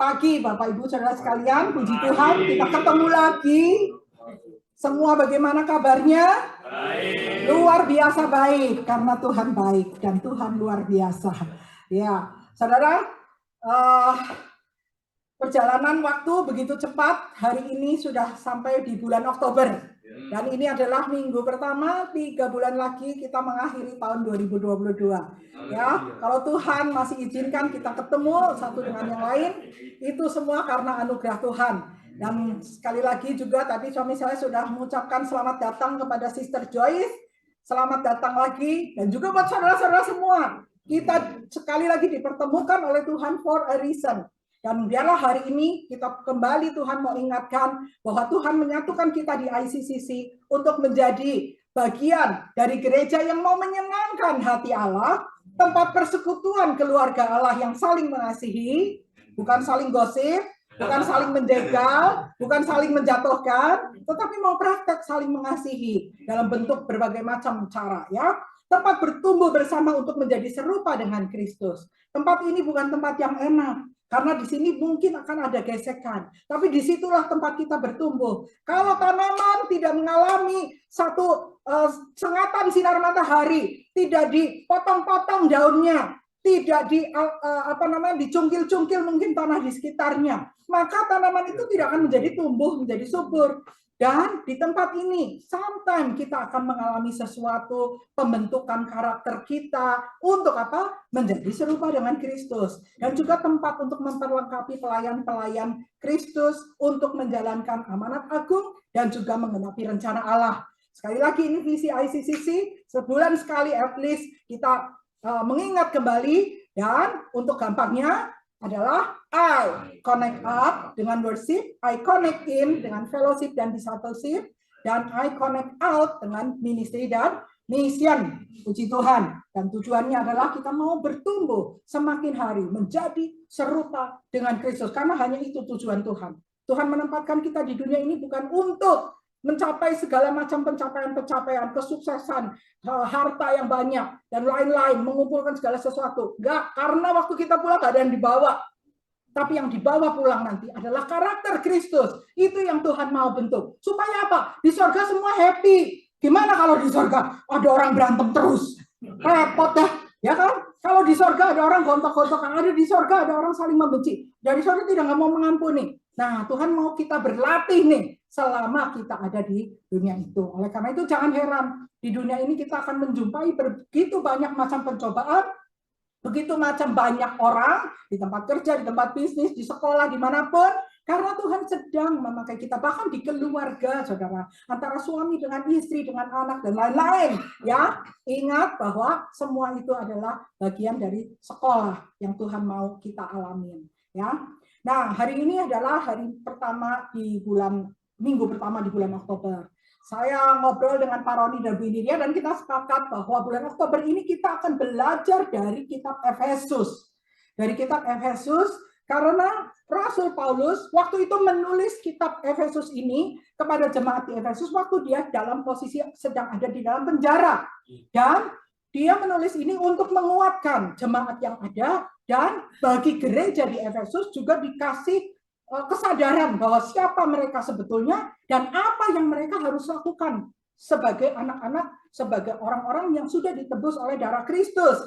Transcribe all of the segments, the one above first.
pagi Bapak Ibu Saudara sekalian, puji Tuhan kita ketemu lagi. Semua bagaimana kabarnya? Baik. Luar biasa baik, karena Tuhan baik dan Tuhan luar biasa. Ya, Saudara, perjalanan waktu begitu cepat. Hari ini sudah sampai di bulan Oktober. Dan ini adalah minggu pertama, 3 bulan lagi kita mengakhiri tahun 2022. Ya, kalau Tuhan masih izinkan kita ketemu satu dengan yang lain, itu semua karena anugerah Tuhan. Dan sekali lagi juga tadi suami saya sudah mengucapkan selamat datang kepada Sister Joyce. Selamat datang lagi, dan juga buat saudara-saudara semua. Kita sekali lagi dipertemukan oleh Tuhan for a reason. Dan biarlah hari ini kita kembali Tuhan mau ingatkan bahwa Tuhan menyatukan kita di ICCC untuk menjadi bagian dari gereja yang mau menyenangkan hati Allah, tempat persekutuan keluarga Allah yang saling mengasihi, bukan saling gosip, bukan saling menjegal, bukan saling menjatuhkan, tetapi mau praktek saling mengasihi dalam bentuk berbagai macam cara, ya. Tempat bertumbuh bersama untuk menjadi serupa dengan Kristus. Tempat ini bukan tempat yang enak, karena di sini mungkin akan ada gesekan. Tapi disitulah tempat kita bertumbuh. Kalau tanaman tidak mengalami satu sengatan sinar matahari, tidak dipotong-potong daunnya, tidak dicungkil-cungkil mungkin tanah di sekitarnya, maka tanaman itu tidak akan menjadi tumbuh, menjadi subur. Dan di tempat ini, sometimes kita akan mengalami sesuatu pembentukan karakter kita untuk apa? Menjadi serupa dengan Kristus. Dan juga tempat untuk memperlengkapi pelayan-pelayan Kristus untuk menjalankan amanat agung dan juga menggenapi rencana Allah. Sekali lagi ini visi ICCC, sebulan sekali at least kita mengingat kembali, dan untuk gampangnya adalah I connect up dengan worship, I connect in dengan fellowship dan discipleship, dan I connect out dengan ministry dan mission. Puji Tuhan. Dan tujuannya adalah kita mau bertumbuh semakin hari menjadi serupa dengan Kristus, karena hanya itu tujuan Tuhan. Tuhan menempatkan kita di dunia ini bukan untuk mencapai segala macam pencapaian-pencapaian, kesuksesan, harta yang banyak, dan lain-lain, mengumpulkan segala sesuatu. Enggak, karena waktu kita pulang gak ada yang dibawa. Tapi yang dibawa pulang nanti adalah karakter Kristus. Itu yang Tuhan mau bentuk. Supaya apa? Di sorga semua happy. Gimana kalau di sorga ada orang berantem terus? Repot dah, ya kan? Kalau di sorga ada orang gontok-gontokan, ada di sorga ada orang saling membenci. Dari sorga tidak mau mengampuni. Nah, Tuhan mau kita berlatih nih selama kita ada di dunia itu. Oleh karena itu jangan heran, di dunia ini kita akan menjumpai begitu banyak macam pencobaan, begitu macam banyak orang, di tempat kerja, di tempat bisnis, di sekolah, dimanapun, karena Tuhan sedang memakai kita, bahkan di keluarga, saudara, antara suami dengan istri, dengan anak, dan lain-lain. Ya, ingat bahwa semua itu adalah bagian dari sekolah yang Tuhan mau kita alamin. Ya. Nah, hari ini adalah hari pertama di minggu pertama di bulan Oktober. Saya ngobrol dengan Pak Roni dan Bu Iniria, dan kita sepakat bahwa bulan Oktober ini kita akan belajar dari kitab Efesus. Dari kitab Efesus, karena Rasul Paulus waktu itu menulis kitab Efesus ini kepada jemaat di Efesus waktu dia dalam posisi sedang ada di dalam penjara. Dan dia menulis ini untuk menguatkan jemaat yang ada, dan bagi gereja di Efesus juga dikasih kesadaran bahwa siapa mereka sebetulnya dan apa yang mereka harus lakukan sebagai anak-anak, sebagai orang-orang yang sudah ditebus oleh darah Kristus.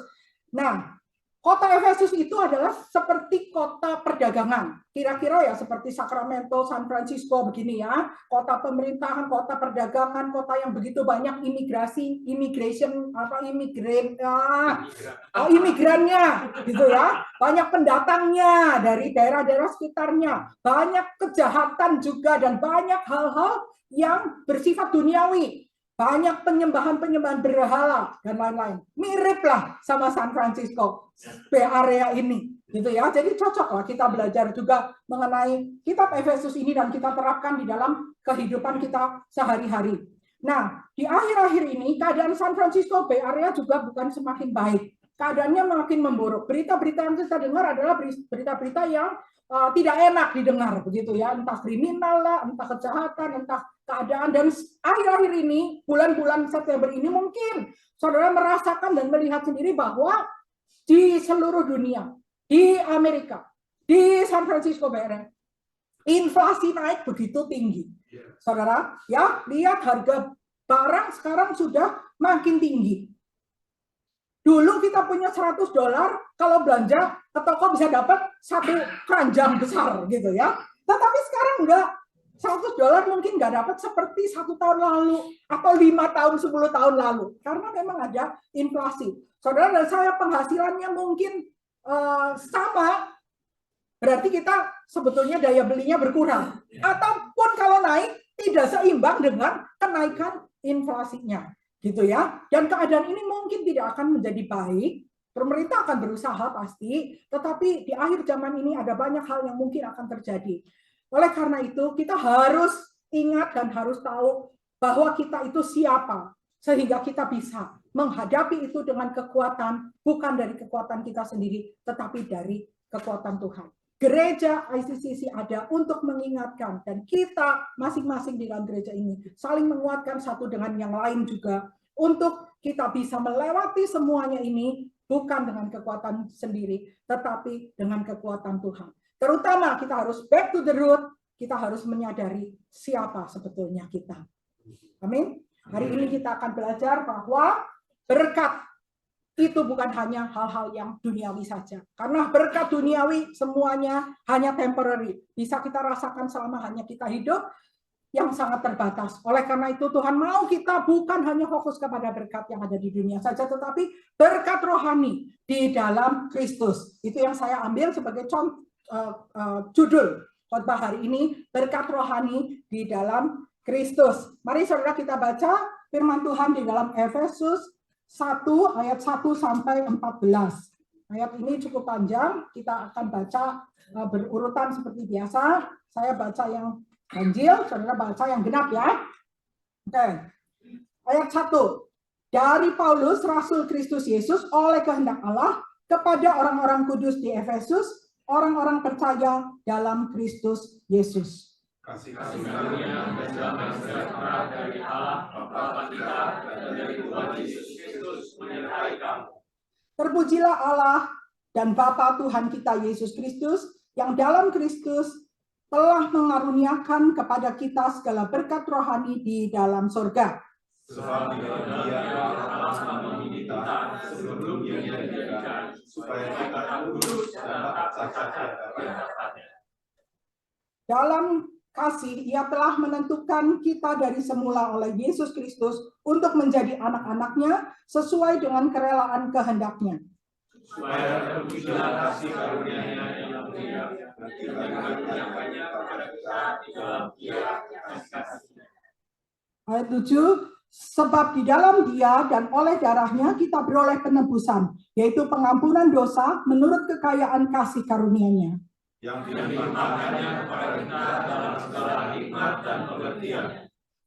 Nah, kota Efesus itu adalah seperti kota perdagangan. Kira-kira ya seperti Sacramento, San Francisco begini ya. Kota pemerintahan, kota perdagangan, kota yang begitu banyak imigrannya gitu ya. Banyak pendatangnya dari daerah-daerah sekitarnya. Banyak kejahatan juga dan banyak hal-hal yang bersifat duniawi. Banyak penyembahan berhala dan lain-lain. Mirip lah sama San Francisco, Bay Area ini, gitu ya. Jadi cocok lah kita belajar juga mengenai kitab Efesus ini dan kita terapkan di dalam kehidupan kita sehari-hari. Nah, di akhir-akhir ini keadaan San Francisco Bay Area juga bukan semakin baik. Keadaannya makin memburuk. Berita-berita yang kita dengar adalah berita-berita yang tidak enak didengar, begitu ya. Entah kriminal lah, entah kejahatan, entah keadaan. Dan akhir-akhir ini, bulan-bulan September ini mungkin saudara merasakan dan melihat sendiri bahwa di seluruh dunia, di Amerika, Di San Francisco Bay Area, inflasi naik begitu tinggi. Saudara, ya, lihat harga barang sekarang sudah makin tinggi. Dulu kita punya $100, kalau belanja ke toko bisa dapat satu keranjang besar gitu ya. Tetapi sekarang enggak. $100 mungkin nggak dapat seperti 1 tahun lalu atau 5 tahun, 10 tahun lalu. Karena memang ada inflasi. Saudara dan saya penghasilannya mungkin sama, berarti kita sebetulnya daya belinya berkurang. Ataupun kalau naik tidak seimbang dengan kenaikan inflasinya. Gitu ya. Dan keadaan ini mungkin tidak akan menjadi baik. Pemerintah akan berusaha pasti, tetapi di akhir zaman ini ada banyak hal yang mungkin akan terjadi. Oleh karena itu, kita harus ingat dan harus tahu bahwa kita itu siapa, sehingga kita bisa menghadapi itu dengan kekuatan, bukan dari kekuatan kita sendiri, tetapi dari kekuatan Tuhan. Gereja ICCC ada untuk mengingatkan, dan kita masing-masing di dalam gereja ini saling menguatkan satu dengan yang lain juga, untuk kita bisa melewati semuanya ini, bukan dengan kekuatan sendiri, tetapi dengan kekuatan Tuhan. Terutama kita harus back to the root, kita harus menyadari siapa sebetulnya kita. Amin. Hari ini kita akan belajar bahwa berkat itu bukan hanya hal-hal yang duniawi saja. Karena berkat duniawi semuanya hanya temporary. Bisa kita rasakan selama hanya kita hidup, yang sangat terbatas. Oleh karena itu Tuhan mau kita bukan hanya fokus kepada berkat yang ada di dunia saja, tetapi berkat rohani di dalam Kristus. Itu yang saya ambil sebagai contoh. Judul khotbah hari ini, berkat rohani di dalam Kristus. Mari saudara kita baca firman Tuhan di dalam Efesus 1 ayat 1 sampai 14. Ayat ini cukup panjang, kita akan baca berurutan seperti biasa. Saya baca yang ganjil, saudara baca yang genap ya. Oke. Ayat 1. Dari Paulus, Rasul Kristus Yesus oleh kehendak Allah kepada orang-orang kudus di Efesus, orang-orang percaya dalam Kristus Yesus. Kasih karunia dan damai sejahtera dari Allah Bapa kita dan dari Tuhan Yesus Kristus menyertai kamu. Terpujilah Allah dan Bapa Tuhan kita Yesus Kristus, yang dalam Kristus telah mengaruniakan kepada kita segala berkat rohani di dalam surga. Sebab Dia telah mengamini kita sebelum Dia dijadikan, supaya kita kudus dan taat saja kepada-Nya. Dalam kasih, Ia telah menentukan kita dari semula oleh Yesus Kristus untuk menjadi anak-anak-Nya sesuai dengan kerelaan kehendak-Nya. Supaya terpujilah kasih karunia-Nya yang mulia, dan kita dikaruniakannya kepada kita di dalam Dia kasih-Nya. Ayat 7. Sebab di dalam Dia dan oleh darahnya kita beroleh penebusan, yaitu pengampunan dosa menurut kekayaan kasih karunia-Nya. Yang dilimpahkannya kepada kita dalam segala hikmat dan pengertian.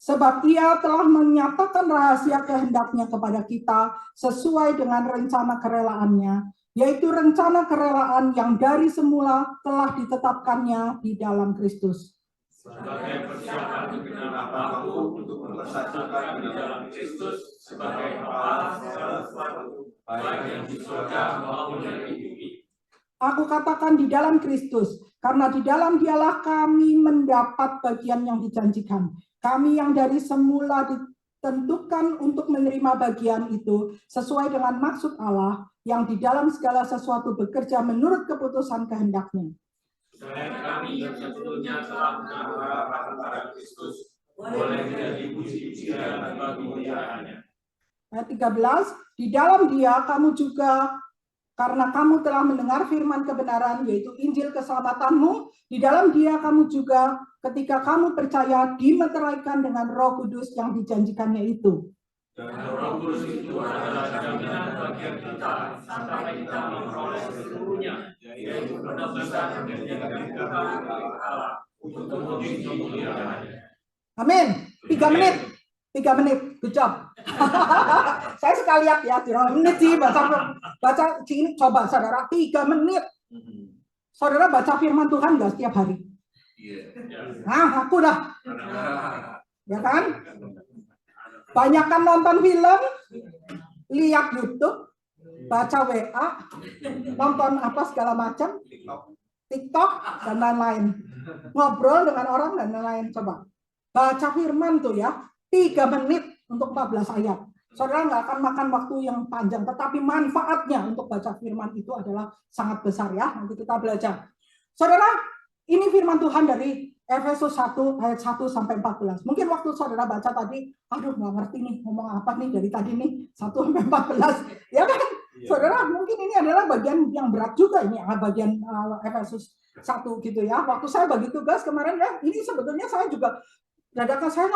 Sebab Ia telah menyatakan rahasia kehendak-Nya kepada kita sesuai dengan rencana kerelaannya, yaitu rencana kerelaan yang dari semula telah ditetapkannya di dalam Kristus. Sebagai persiapan kebenaran waktu untuk mempersatukan di dalam Kristus sebagai kepala segala sesuatu, baik yang di surga maupun yang di bumi. Aku katakan di dalam Kristus, karena di dalam Dialah kami mendapat bagian yang dijanjikan. Kami yang dari semula ditentukan untuk menerima bagian itu sesuai dengan maksud Allah yang di dalam segala sesuatu bekerja menurut keputusan kehendak-Nya. Dan kami yang sebelumnya telah menaruh harapan pada Kristus, boleh menjadi puji-pujian dan kemuliaan-Nya. Ayat 13, di dalam Dia kamu juga, karena kamu telah mendengar firman kebenaran, yaitu Injil keselamatanmu, di dalam Dia kamu juga, ketika kamu percaya, dimeteraikan dengan Roh Kudus yang dijanjikannya itu. Dan Roh Kudus itu adalah jaminan bagian kita sampai kita memperoleh seluruhnya, yaitu penebusan dan yang kita dari Allah untuk memuji kemuliaan-Nya. Amin. 3 menit. 3 menit. Good job. Saya suka lihat ya, 3 menit sih baca ini, coba saudara 3 menit. Saudara baca firman Tuhan nggak setiap hari? Nah, aku dah. Ya kan? Banyakan nonton film, lihat YouTube, baca WA, nonton apa segala macam. TikTok, dan lain-lain. Ngobrol dengan orang dan lain-lain. Coba baca firman tuh ya, 3 menit untuk 14 ayat. Saudara nggak akan makan waktu yang panjang, tetapi manfaatnya untuk baca firman itu adalah sangat besar ya. Nanti kita belajar. Saudara, ini firman Tuhan dari Efesus 1 ayat 1 sampai 14. Mungkin waktu saudara baca tadi, aduh nggak ngerti nih ngomong apa nih dari tadi nih 1 sampai 14. Ya kan? Saudara, mungkin ini adalah bagian yang berat juga ini, bagian Efesus 1 gitu ya. Waktu saya bagi tugas kemarin ya, ini sebetulnya saya juga dadakan saya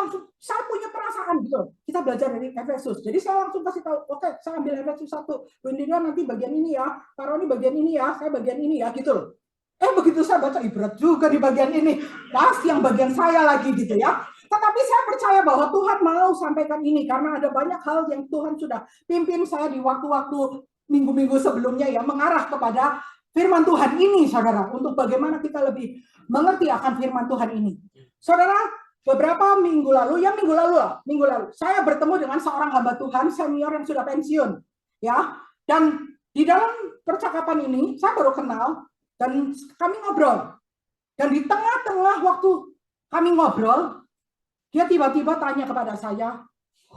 punya perasaan gitu. Kita belajar dari Efesus. Jadi saya langsung kasih tahu, oke, saya ambil Efesus 1. Windinya nanti bagian ini ya, Karoni bagian ini ya, saya bagian ini ya gitu loh. Begitu saya baca, berat juga di bagian ini. Pasti yang bagian saya lagi gitu ya. Tetapi saya percaya bahwa Tuhan mau sampaikan ini karena ada banyak hal yang Tuhan sudah pimpin saya di waktu-waktu minggu-minggu sebelumnya ya, mengarah kepada firman Tuhan ini, saudara, untuk bagaimana kita lebih mengerti akan firman Tuhan ini. Saudara, beberapa minggu lalu, saya bertemu dengan seorang hamba Tuhan senior yang sudah pensiun, ya. Dan di dalam percakapan ini, saya baru kenal dan kami ngobrol. Dan di tengah-tengah waktu kami ngobrol, dia tiba-tiba tanya kepada saya,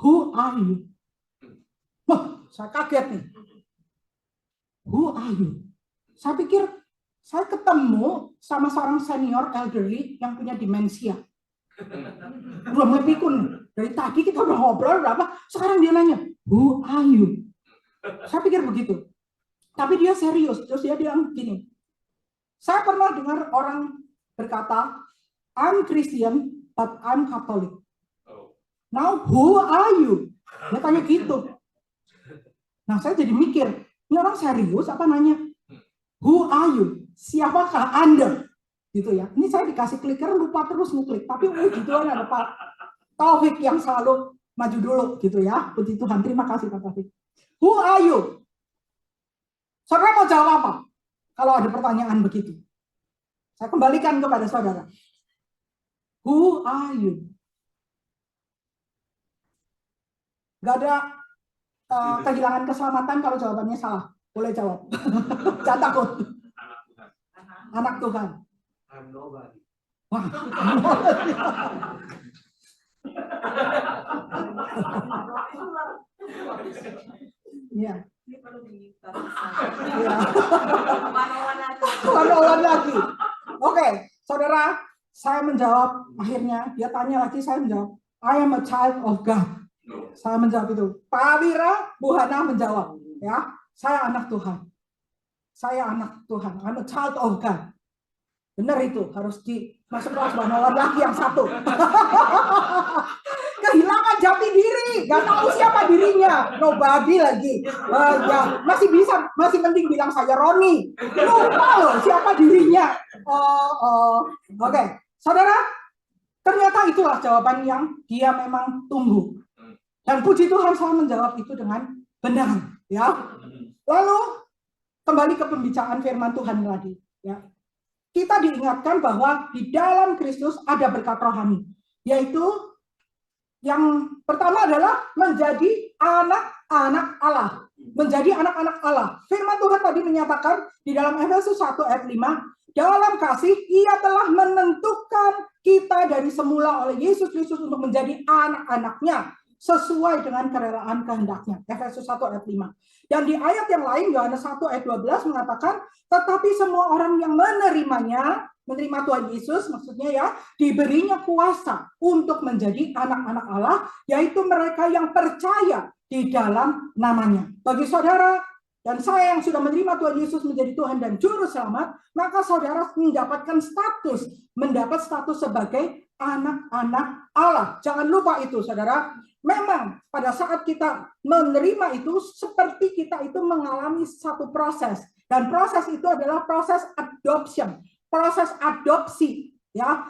"Who are you?" Wah, saya kaget nih. Who are you? Saya pikir saya ketemu sama seorang senior elderly yang punya demensia. Udah mulai pikun. Dari tadi kita udah ngobrol berapa, sekarang dia nanya, "Who are you?" Saya pikir begitu. Tapi dia serius. Terus dia bilang gini, saya pernah dengar orang berkata, "I'm Christian, but I'm Catholic. Now who are you?" Dia tanya gitu. Nah saya jadi mikir, ini orang serius apa nanya? Who are you? Siapakah Anda? Gitu ya. Ini saya dikasih clicker lupa terus ngeklik. Tapi puji Tuhan ada Pak Taufik yang selalu maju dulu gitu ya. Puji Tuhan. Terima kasih Pak Taufik. Who are you? Saudara mau jawab apa? Kalau ada pertanyaan begitu. Saya kembalikan kepada saudara. Who are you? Gak ada kehilangan keselamatan kalau jawabannya salah. Boleh jawab. Jangan takut. Anak Tuhan. I'm nobody. Wah. Iya. Ini perlu diminta. One-on-one lagi. Oke, saudara, saya menjawab akhirnya. Dia tanya lagi, saya menjawab. I am a child of God. Saya menjawab itu. Pak Wira, Bu Hana menjawab. Ya, saya anak Tuhan. Saya anak Tuhan. I'm a child of God. Benar itu, harus masuk kelas one-on-one lagi yang satu. Kehilangan jati diri, nggak tahu siapa dirinya, nobody lagi. Ya masih mending bilang saya Roni. Lupa loh siapa dirinya. Oke. Saudara, ternyata itulah jawaban yang dia memang tunggu. Dan puji Tuhan saya menjawab itu dengan benar, ya. Lalu kembali ke pembicaraan firman Tuhan tadi, ya. Kita diingatkan bahwa di dalam Kristus ada berkat rohani, yaitu yang pertama adalah menjadi anak-anak Allah. Menjadi anak-anak Allah. Firman Tuhan tadi menyatakan di dalam Efesus 1 ayat 5, dalam kasih ia telah menentukan kita dari semula oleh Yesus Kristus untuk menjadi anak-anaknya sesuai dengan kerelaan kehendaknya. Efesus 1 ayat 5. Dan di ayat yang lain, Yohanes 1 ayat 12 mengatakan, tetapi semua orang yang menerimanya, menerima Tuhan Yesus, maksudnya ya, diberinya kuasa untuk menjadi anak-anak Allah, yaitu mereka yang percaya di dalam namanya. Bagi saudara dan saya yang sudah menerima Tuhan Yesus menjadi Tuhan dan Juru Selamat, maka saudara mendapat status sebagai anak-anak Allah. Jangan lupa itu, saudara. Memang pada saat kita menerima itu, seperti kita itu mengalami satu proses. Dan proses itu adalah proses adoption. Proses adopsi, ya.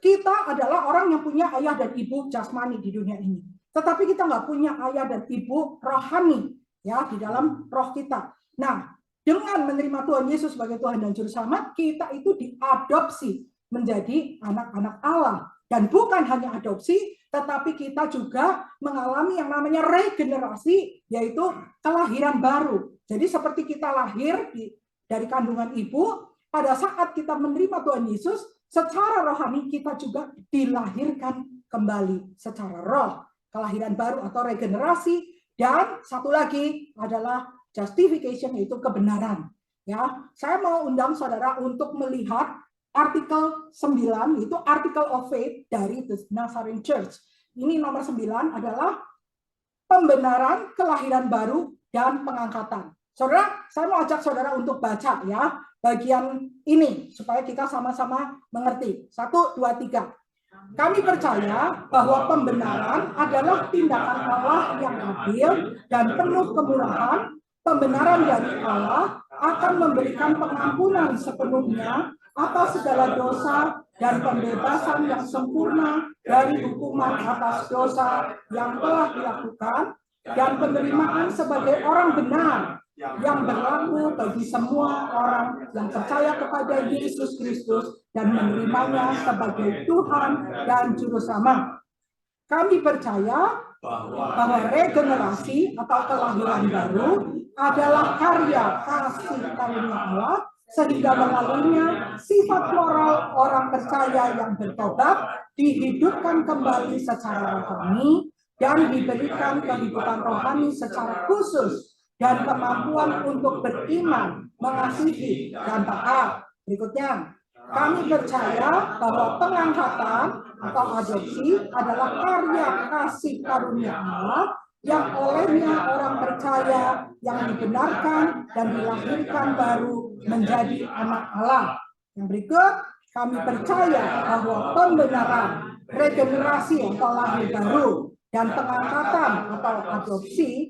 Kita adalah orang yang punya ayah dan ibu jasmani di dunia ini. Tetapi kita nggak punya ayah dan ibu rohani, ya, di dalam roh kita. Nah, dengan menerima Tuhan Yesus sebagai Tuhan dan Juru Selamat, kita itu diadopsi menjadi anak-anak Allah. Dan bukan hanya adopsi, tetapi kita juga mengalami yang namanya regenerasi, yaitu kelahiran baru. Jadi seperti kita lahir dari kandungan ibu, pada saat kita menerima Tuhan Yesus, secara rohani kita juga dilahirkan kembali secara roh, kelahiran baru atau regenerasi. Dan satu lagi adalah justification, yaitu kebenaran. Ya, saya mau undang saudara untuk melihat artikel 9, itu Article of Faith dari The Nazarene Church. Ini nomor 9 adalah pembenaran, kelahiran baru, dan pengangkatan. Saudara, saya mau ajak saudara untuk baca ya bagian ini supaya kita sama-sama mengerti. 1, 2, 3. Kami percaya bahwa pembenaran adalah tindakan Allah yang adil dan penuh kemurahan. Pembenaran dari Allah akan memberikan pengampunan sepenuhnya atas segala dosa dan pembebasan yang sempurna dari hukuman atas dosa yang telah dilakukan, dan penerimaan sebagai orang benar yang berlaku bagi semua orang yang percaya kepada Yesus Kristus dan menerimanya sebagai Tuhan dan Juru Selamat. Kami percaya bahwa regenerasi atau kelahiran baru adalah karya kasih karunia Allah, sehingga melaluinya sifat moral orang percaya yang bertobat dihidupkan kembali secara rohani dan diberikan kehidupan rohani secara khusus dan kemampuan untuk beriman, mengasihi, dan taat. Berikutnya, kami percaya bahwa pengangkatan atau adopsi adalah karya kasih karunia Allah yang olehnya orang percaya yang dibenarkan dan dilahirkan baru menjadi anak Allah. Yang berikut, kami percaya bahwa pembenaran, regenerasi atau lahir baru, dan pengangkatan atau adopsi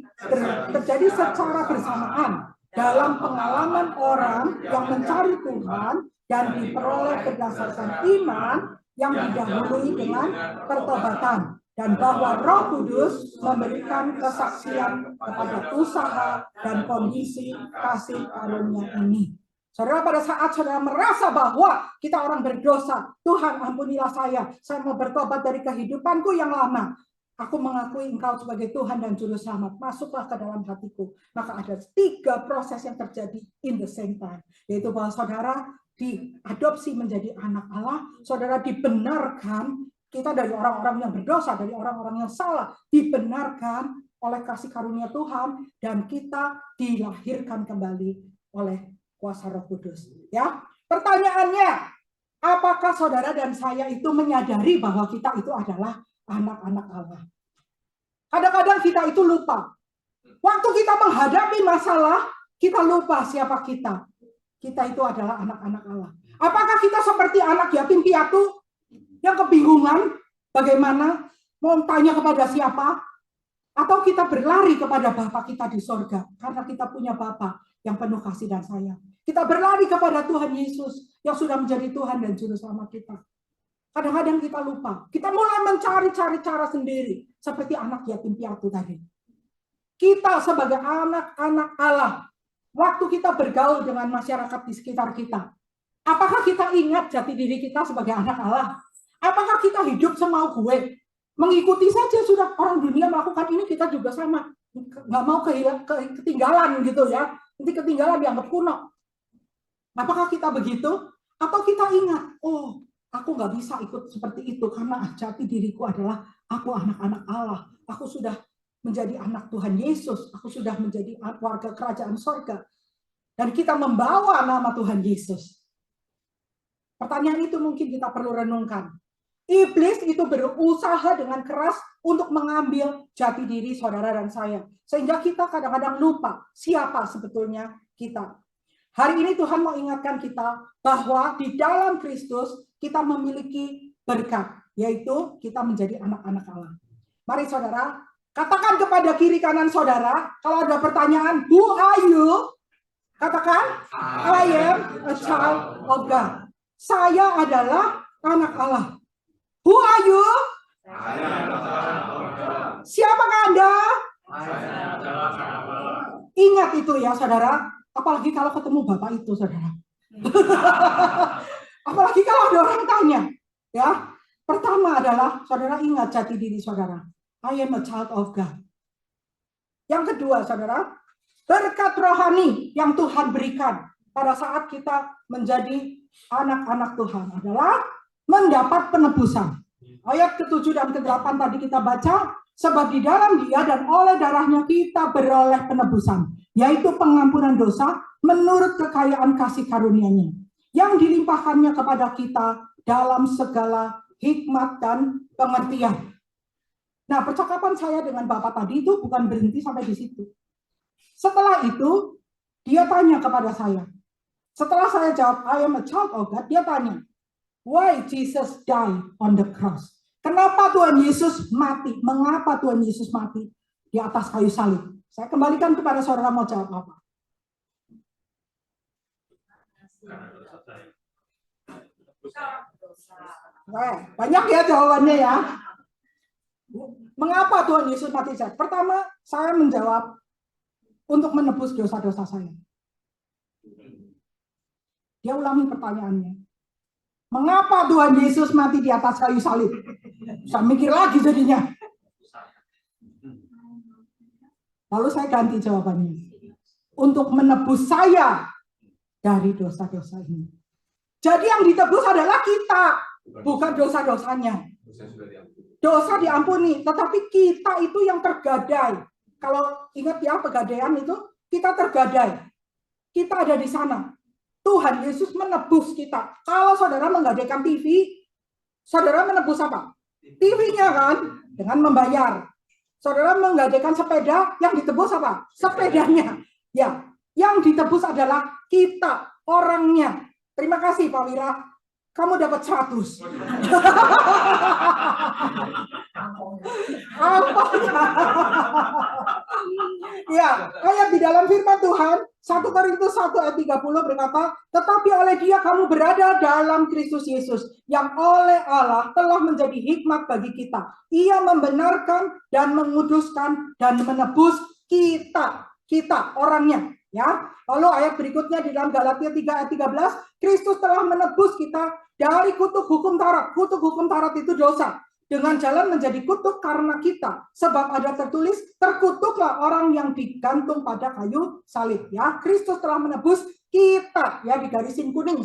terjadi secara bersamaan dalam pengalaman orang yang mencari Tuhan dan diperoleh berdasarkan iman yang didahului dengan pertobatan, dan bahwa Roh Kudus memberikan kesaksian kepada usaha dan kondisi kasih karunia ini. Saudara, pada saat saudara merasa bahwa kita orang berdosa, Tuhan ampunilah saya mau bertobat dari kehidupanku yang lama, aku mengakui Engkau sebagai Tuhan dan Juru Selamat, masuklah ke dalam hatiku. Maka ada 3 proses yang terjadi in the same time, yaitu bahwa saudara diadopsi menjadi anak Allah, saudara dibenarkan, kita dari orang-orang yang berdosa, dari orang-orang yang salah, dibenarkan oleh kasih karunia Tuhan, dan kita dilahirkan kembali oleh kuasa Roh Kudus. Ya, pertanyaannya, apakah saudara dan saya itu menyadari bahwa kita itu adalah anak-anak Allah? Kadang-kadang kita itu lupa. Waktu kita menghadapi masalah, kita lupa siapa kita. Kita itu adalah anak-anak Allah. Apakah kita seperti anak yatim piatu yang kebingungan bagaimana mau tanya kepada siapa? Atau kita berlari kepada Bapa kita di sorga karena kita punya Bapa yang penuh kasih dan sayang. Kita berlari kepada Tuhan Yesus yang sudah menjadi Tuhan dan Juru Selamat kita. Kadang-kadang kita lupa. Kita mulai mencari-cari cara sendiri. Seperti anak yatim piatu tadi. Kita sebagai anak-anak Allah, waktu kita bergaul dengan masyarakat di sekitar kita, apakah kita ingat jati diri kita sebagai anak Allah? Apakah kita hidup semau gue? Mengikuti saja sudah orang dunia melakukan ini, kita juga sama. Nggak mau ketinggalan gitu ya. Nanti ketinggalan dianggap kuno. Apakah kita begitu? Atau kita ingat, oh, aku nggak bisa ikut seperti itu karena jati diriku adalah aku anak-anak Allah. Aku sudah menjadi anak Tuhan Yesus. Aku sudah menjadi warga kerajaan sorga. Dan kita membawa nama Tuhan Yesus. Pertanyaan itu mungkin kita perlu renungkan. Iblis itu berusaha dengan keras untuk mengambil jati diri saudara dan saya. Sehingga kita kadang-kadang lupa siapa sebetulnya kita. Hari ini Tuhan mau ingatkan kita bahwa di dalam Kristus kita memiliki berkat, yaitu kita menjadi anak-anak Allah. Mari saudara, katakan kepada kiri kanan saudara, kalau ada pertanyaan, who are you? Katakan, I am a child of God. Saya adalah anak Allah. Who are you? Siapakah Anda? Ingat itu ya saudara. Apalagi kalau ketemu Bapak itu, saudara. Apalagi kalau ada orang tanya. Ya, pertama adalah saudara ingat jati diri saudara. I am a child of God. Yang kedua, saudara, berkat rohani yang Tuhan berikan pada saat kita menjadi anak-anak Tuhan adalah mendapat penebusan. Ayat ke-7 dan ke-8 tadi kita baca, sebab di dalam Dia dan oleh darahnya kita beroleh penebusan, yaitu pengampunan dosa menurut kekayaan kasih karunia-Nya, yang dilimpahkannya kepada kita dalam segala hikmat dan pengertian. Nah, percakapan saya dengan Bapak tadi itu bukan berhenti sampai di situ. Setelah itu, dia tanya kepada saya. Setelah saya jawab, I am a child of God, dia tanya, why Jesus died on the cross? Kenapa Tuhan Yesus mati? Mengapa Tuhan Yesus mati di atas kayu salib? Saya kembalikan kepada saudara, mau jawab apa? Banyak ya jawabannya ya. Mengapa Tuhan Yesus mati? Pertama, saya menjawab untuk menebus dosa-dosa saya. Dia ulangi pertanyaannya. Mengapa Tuhan Yesus mati di atas kayu salib? Saya mikir lagi jadinya. Lalu saya ganti jawabannya. Untuk menebus saya dari dosa-dosa ini. Jadi yang ditebus adalah kita, bukan dosa-dosanya. Dosa diampuni, tetapi kita itu yang tergadai. Kalau ingat ya, pegadaian itu kita tergadai. Kita ada di sana. Tuhan Yesus menebus kita. Kalau saudara menggadaikan TV, saudara menebus apa? TV-nya kan, dengan membayar. Saudara menggadaikan sepeda, yang ditebus apa? Sepedanya. Ya, yang ditebus adalah kita, orangnya. Terima kasih Pak Wira. Kamu dapat 100. Ya, kayak di dalam firman Tuhan, 1 Korintus 1 ayat 30 berkata, tetapi oleh Dia kamu berada dalam Kristus Yesus, yang oleh Allah telah menjadi hikmat bagi kita. Ia membenarkan dan menguduskan dan menebus kita orangnya. Ya, lalu ayat berikutnya di dalam Galatia 3 ayat 13, Kristus telah menebus kita dari kutuk hukum Taurat. Kutuk hukum Taurat itu dosa. Dengan jalan menjadi kutuk karena kita. Sebab ada tertulis, terkutuklah orang yang digantung pada kayu salib. Ya, Kristus telah menebus kita. Ya, di garisin kuning.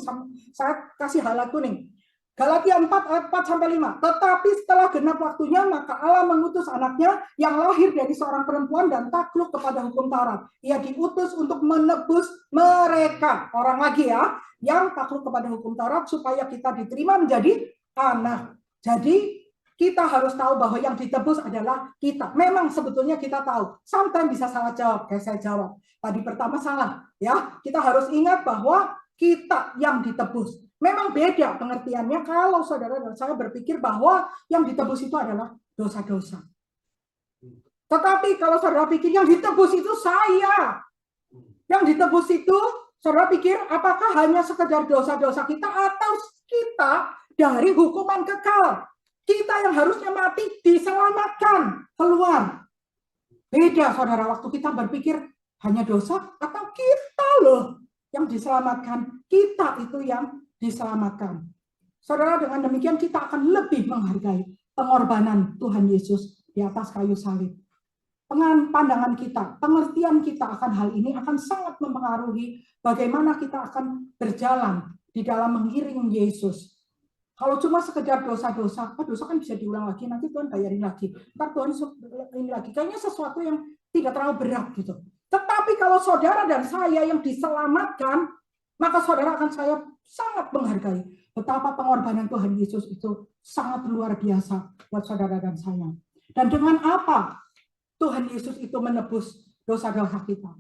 Saya kasih highlight kuning. Galatia 4 ayat 4 sampai 5. Tetapi setelah genap waktunya, maka Allah mengutus anaknya yang lahir dari seorang perempuan dan takluk kepada hukum Taurat. Ia diutus untuk menebus mereka, orang lagi ya, yang takluk kepada hukum Taurat supaya kita diterima menjadi anak. Jadi kita harus tahu bahwa yang ditebus adalah kita. Memang sebetulnya kita tahu. Sometimes bisa salah jawab, kayak saya jawab. Tadi pertama salah, ya. Kita harus ingat bahwa kita yang ditebus. Memang beda pengertiannya kalau saudara dan saya berpikir bahwa yang ditebus itu adalah dosa-dosa. Tetapi kalau saudara pikir yang ditebus itu saya. Yang ditebus itu saudara pikir apakah hanya sekedar dosa-dosa kita atau kita dari hukuman kekal. Kita yang harusnya mati diselamatkan keluar. Beda saudara, waktu kita berpikir hanya dosa atau kita loh yang diselamatkan. Kita itu yang diselamatkan. Saudara, dengan demikian kita akan lebih menghargai pengorbanan Tuhan Yesus di atas kayu salib. Pandangan kita, pengertian kita akan hal ini akan sangat mempengaruhi bagaimana kita akan berjalan di dalam mengiring Yesus. Kalau cuma sekedar dosa-dosa, dosa kan bisa diulang lagi, nanti Tuhan bayarin lagi. Ntar Tuhan ini lagi. Kayaknya sesuatu yang tidak terlalu berat gitu. Tetapi kalau saudara dan saya yang diselamatkan, maka saudara akan saya sangat menghargai betapa pengorbanan Tuhan Yesus itu sangat luar biasa buat saudara dan saya. Dan dengan apa Tuhan Yesus itu menebus dosa-dosa kita?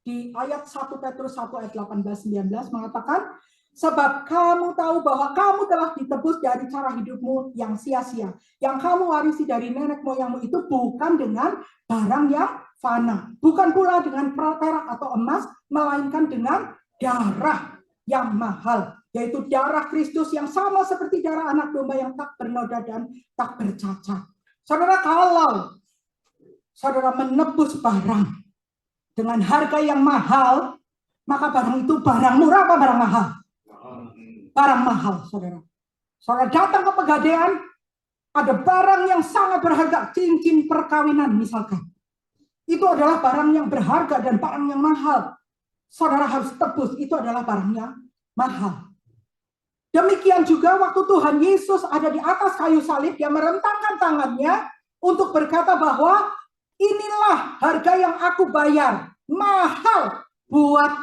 Di ayat 1 Petrus 1 ayat 18-19 mengatakan, sebab kamu tahu bahwa kamu telah ditebus dari cara hidupmu yang sia-sia. Yang kamu warisi dari nenek moyangmu itu bukan dengan barang yang fana. Bukan pula dengan perak atau emas, melainkan dengan darah yang mahal. Yaitu darah Kristus yang sama seperti darah anak domba yang tak bernoda dan tak bercacat. Saudara, kalau saudara menebus barang dengan harga yang mahal, maka barang itu barang murah apa barang mahal? Barang mahal, saudara. Saudara datang ke Pegadaian, ada barang yang sangat berharga, cincin perkawinan misalkan. Itu adalah barang yang berharga dan barang yang mahal. saudara harus tebus, itu adalah barang yang mahal. Demikian juga waktu Tuhan Yesus ada di atas kayu salib, dia merentangkan tangannya untuk berkata bahwa inilah harga yang aku bayar, mahal buat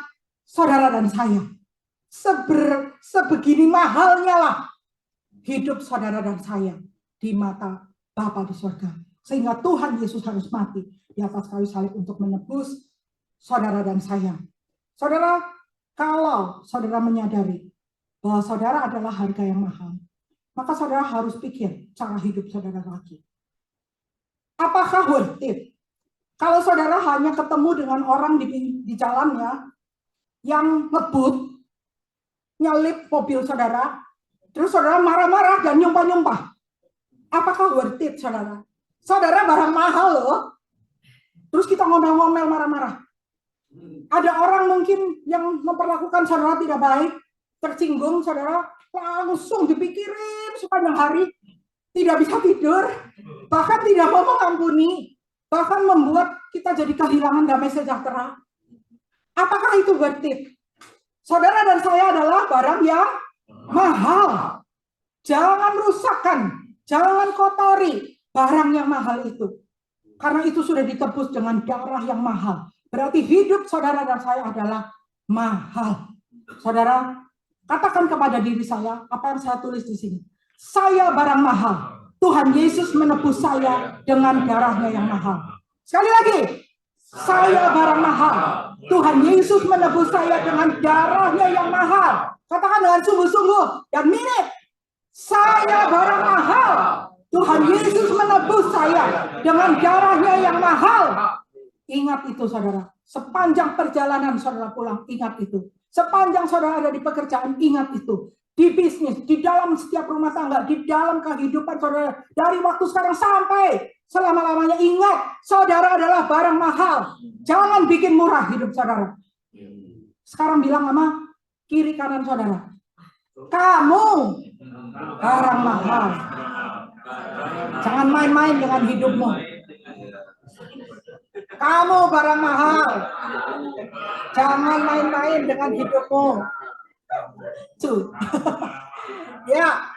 saudara dan saya. Sebegini mahalnya lah hidup saudara dan saya di mata Bapa di surga. Sehingga Tuhan Yesus harus mati di atas kayu salib untuk menebus saudara dan saya. Saudara, kalau saudara menyadari bahwa saudara adalah harga yang mahal, maka saudara harus pikir cara hidup saudara lagi. Apakah worth it? Kalau saudara hanya ketemu dengan orang di jalannya yang ngebut, nyelip mobil saudara, terus saudara marah-marah dan nyumpah-nyumpah. Apakah worth it, saudara? Saudara barang mahal loh. Terus kita ngomel-ngomel marah-marah. Ada orang mungkin yang memperlakukan saudara tidak baik, tersinggung, saudara langsung dipikirin sepanjang hari, tidak bisa tidur, bahkan tidak mau mengampuni, bahkan membuat kita jadi kehilangan damai sejahtera. Apakah itu worth it? Saudara dan saya adalah barang yang mahal. Jangan rusakkan, jangan kotori barang yang mahal itu. Karena itu sudah ditebus dengan darah yang mahal. Berarti hidup saudara dan saya adalah mahal. Saudara, katakan kepada diri saya apa yang saya tulis di sini. Saya barang mahal. Tuhan Yesus menebus saya dengan darahnya yang mahal. Sekali lagi, saya barang mahal. Tuhan Yesus menebus saya dengan darahnya yang mahal. Katakan dengan sungguh-sungguh dan mirip. Saya barang mahal. Tuhan Yesus menebus saya dengan darahnya yang mahal. Ingat itu, saudara. Sepanjang perjalanan saudara pulang, ingat itu. Sepanjang saudara ada di pekerjaan, ingat itu. Di bisnis, di dalam setiap rumah tangga, di dalam kehidupan saudara. Dari waktu sekarang sampai selama-lamanya, ingat, saudara adalah barang mahal. Jangan bikin murah hidup saudara. Sekarang bilang sama kiri kanan saudara, kamu barang mahal. Jangan main-main dengan hidupmu. Kamu barang mahal. Jangan main-main dengan hidupmu. Tuh. Ya.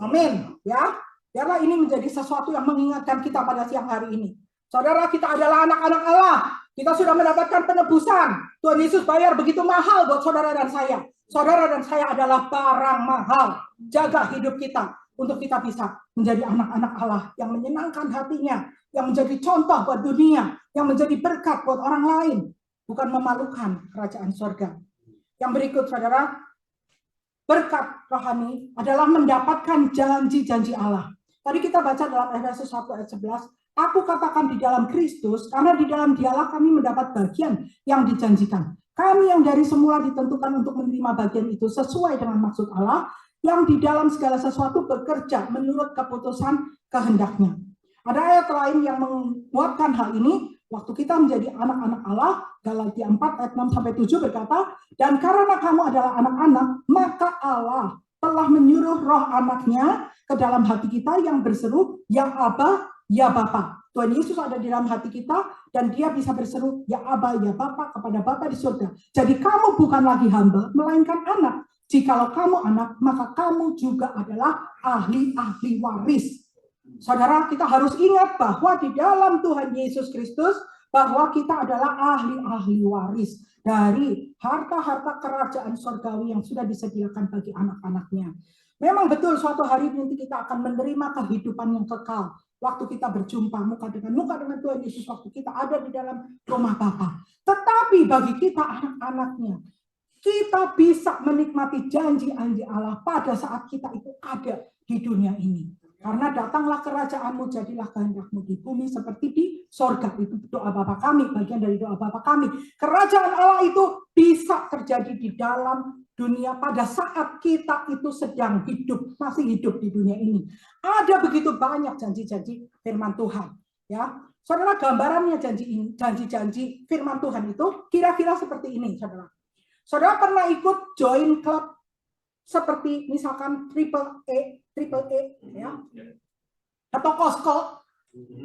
Amin. Ya. Biarlah ini menjadi sesuatu yang mengingatkan kita pada siang hari ini. Saudara, kita adalah anak-anak Allah. Kita sudah mendapatkan penebusan. Tuhan Yesus bayar begitu mahal buat saudara dan saya. Saudara dan saya adalah barang mahal. Jaga hidup kita untuk kita bisa menjadi anak-anak Allah yang menyenangkan hatinya, yang menjadi contoh buat dunia, yang menjadi berkat buat orang lain, bukan memalukan kerajaan surga. Yang berikut, saudara, berkat rohani adalah mendapatkan janji-janji Allah. Tadi kita baca dalam Efesus 1 ayat 11, aku katakan di dalam Kristus, karena di dalam Dialah kami mendapat bagian yang dijanjikan. Kami yang dari semula ditentukan untuk menerima bagian itu sesuai dengan maksud Allah, yang di dalam segala sesuatu bekerja menurut keputusan kehendaknya. Ada ayat lain yang menguatkan hal ini. Waktu kita menjadi anak-anak Allah, Galatia 4 ayat 6-7 berkata, dan karena kamu adalah anak-anak, maka Allah telah menyuruh roh anaknya ke dalam hati kita yang berseru, ya Aba, ya Bapa. Tuhan Yesus ada di dalam hati kita, dan dia bisa berseru, ya Aba, ya Bapa, kepada Bapa di surga. Jadi kamu bukan lagi hamba, melainkan anak. Jikalau kamu anak, maka kamu juga adalah ahli-ahli waris. Saudara, kita harus ingat bahwa di dalam Tuhan Yesus Kristus, bahwa kita adalah ahli-ahli waris dari harta-harta kerajaan surgawi yang sudah disediakan bagi anak-anaknya. Memang betul suatu hari nanti kita akan menerima kehidupan yang kekal. Waktu kita berjumpa muka dengan Tuhan Yesus, waktu kita ada di dalam rumah Bapa. Tetapi bagi kita anak-anaknya, kita bisa menikmati janji-janji Allah pada saat kita itu ada di dunia ini. Karena datanglah kerajaanmu, jadilah kehendakmu di bumi seperti di sorga. Itu doa Bapa kami, bagian dari doa Bapa kami. Kerajaan Allah itu bisa terjadi di dalam dunia pada saat kita itu sedang hidup, masih hidup di dunia ini. Ada begitu banyak janji-janji firman Tuhan. Ya, saudara, gambarannya janji-janji firman Tuhan itu kira-kira seperti ini, saudara. Saudara pernah ikut join club seperti misalkan triple E, ya, atau Costco,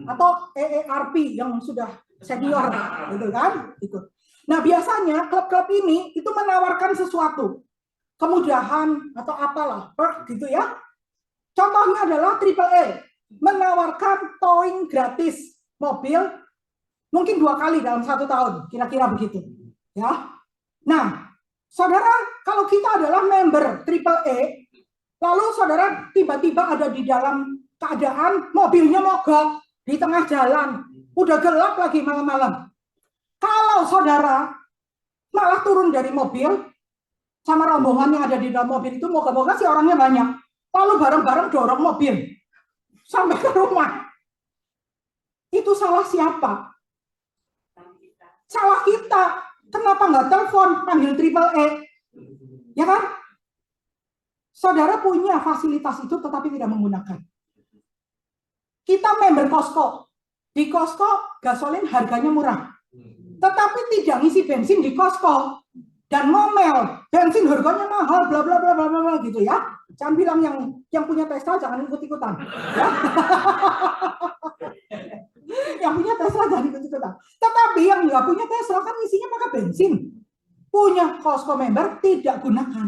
atau EERP yang sudah senior, gitu kan? Ikut. Nah, biasanya klub-klub ini itu menawarkan sesuatu, kemudahan atau apalah, gitu ya. Contohnya adalah AAA, menawarkan towing gratis mobil mungkin 2 kali dalam 1 tahun, kira-kira begitu. Ya. Nah, saudara, kalau kita adalah member AAA, lalu saudara tiba-tiba ada di dalam keadaan mobilnya mogok di tengah jalan, udah gelap lagi malam-malam. Kalau saudara malah turun dari mobil, sama rombongan yang ada di dalam mobil itu, moga-moga sih orangnya banyak, lalu bareng-bareng dorong mobil sampai ke rumah. Itu salah siapa? Salah kita. Kenapa nggak telepon, panggil AAA? Ya kan? Saudara punya fasilitas itu tetapi tidak menggunakan. Kita member Costco. Di Costco gasolin harganya murah. Tetapi tidak ngisi bensin di Costco. Dan ngomel, bensin harganya mahal, bla bla bla bla bla gitu ya. Jangan bilang yang punya Tesla jangan ikut-ikutan. Ya. Yang punya Tesla jangan ikut-ikutan. Tetapi yang nggak punya Tesla kan isinya pakai bensin. Punya Costco member tidak gunakan.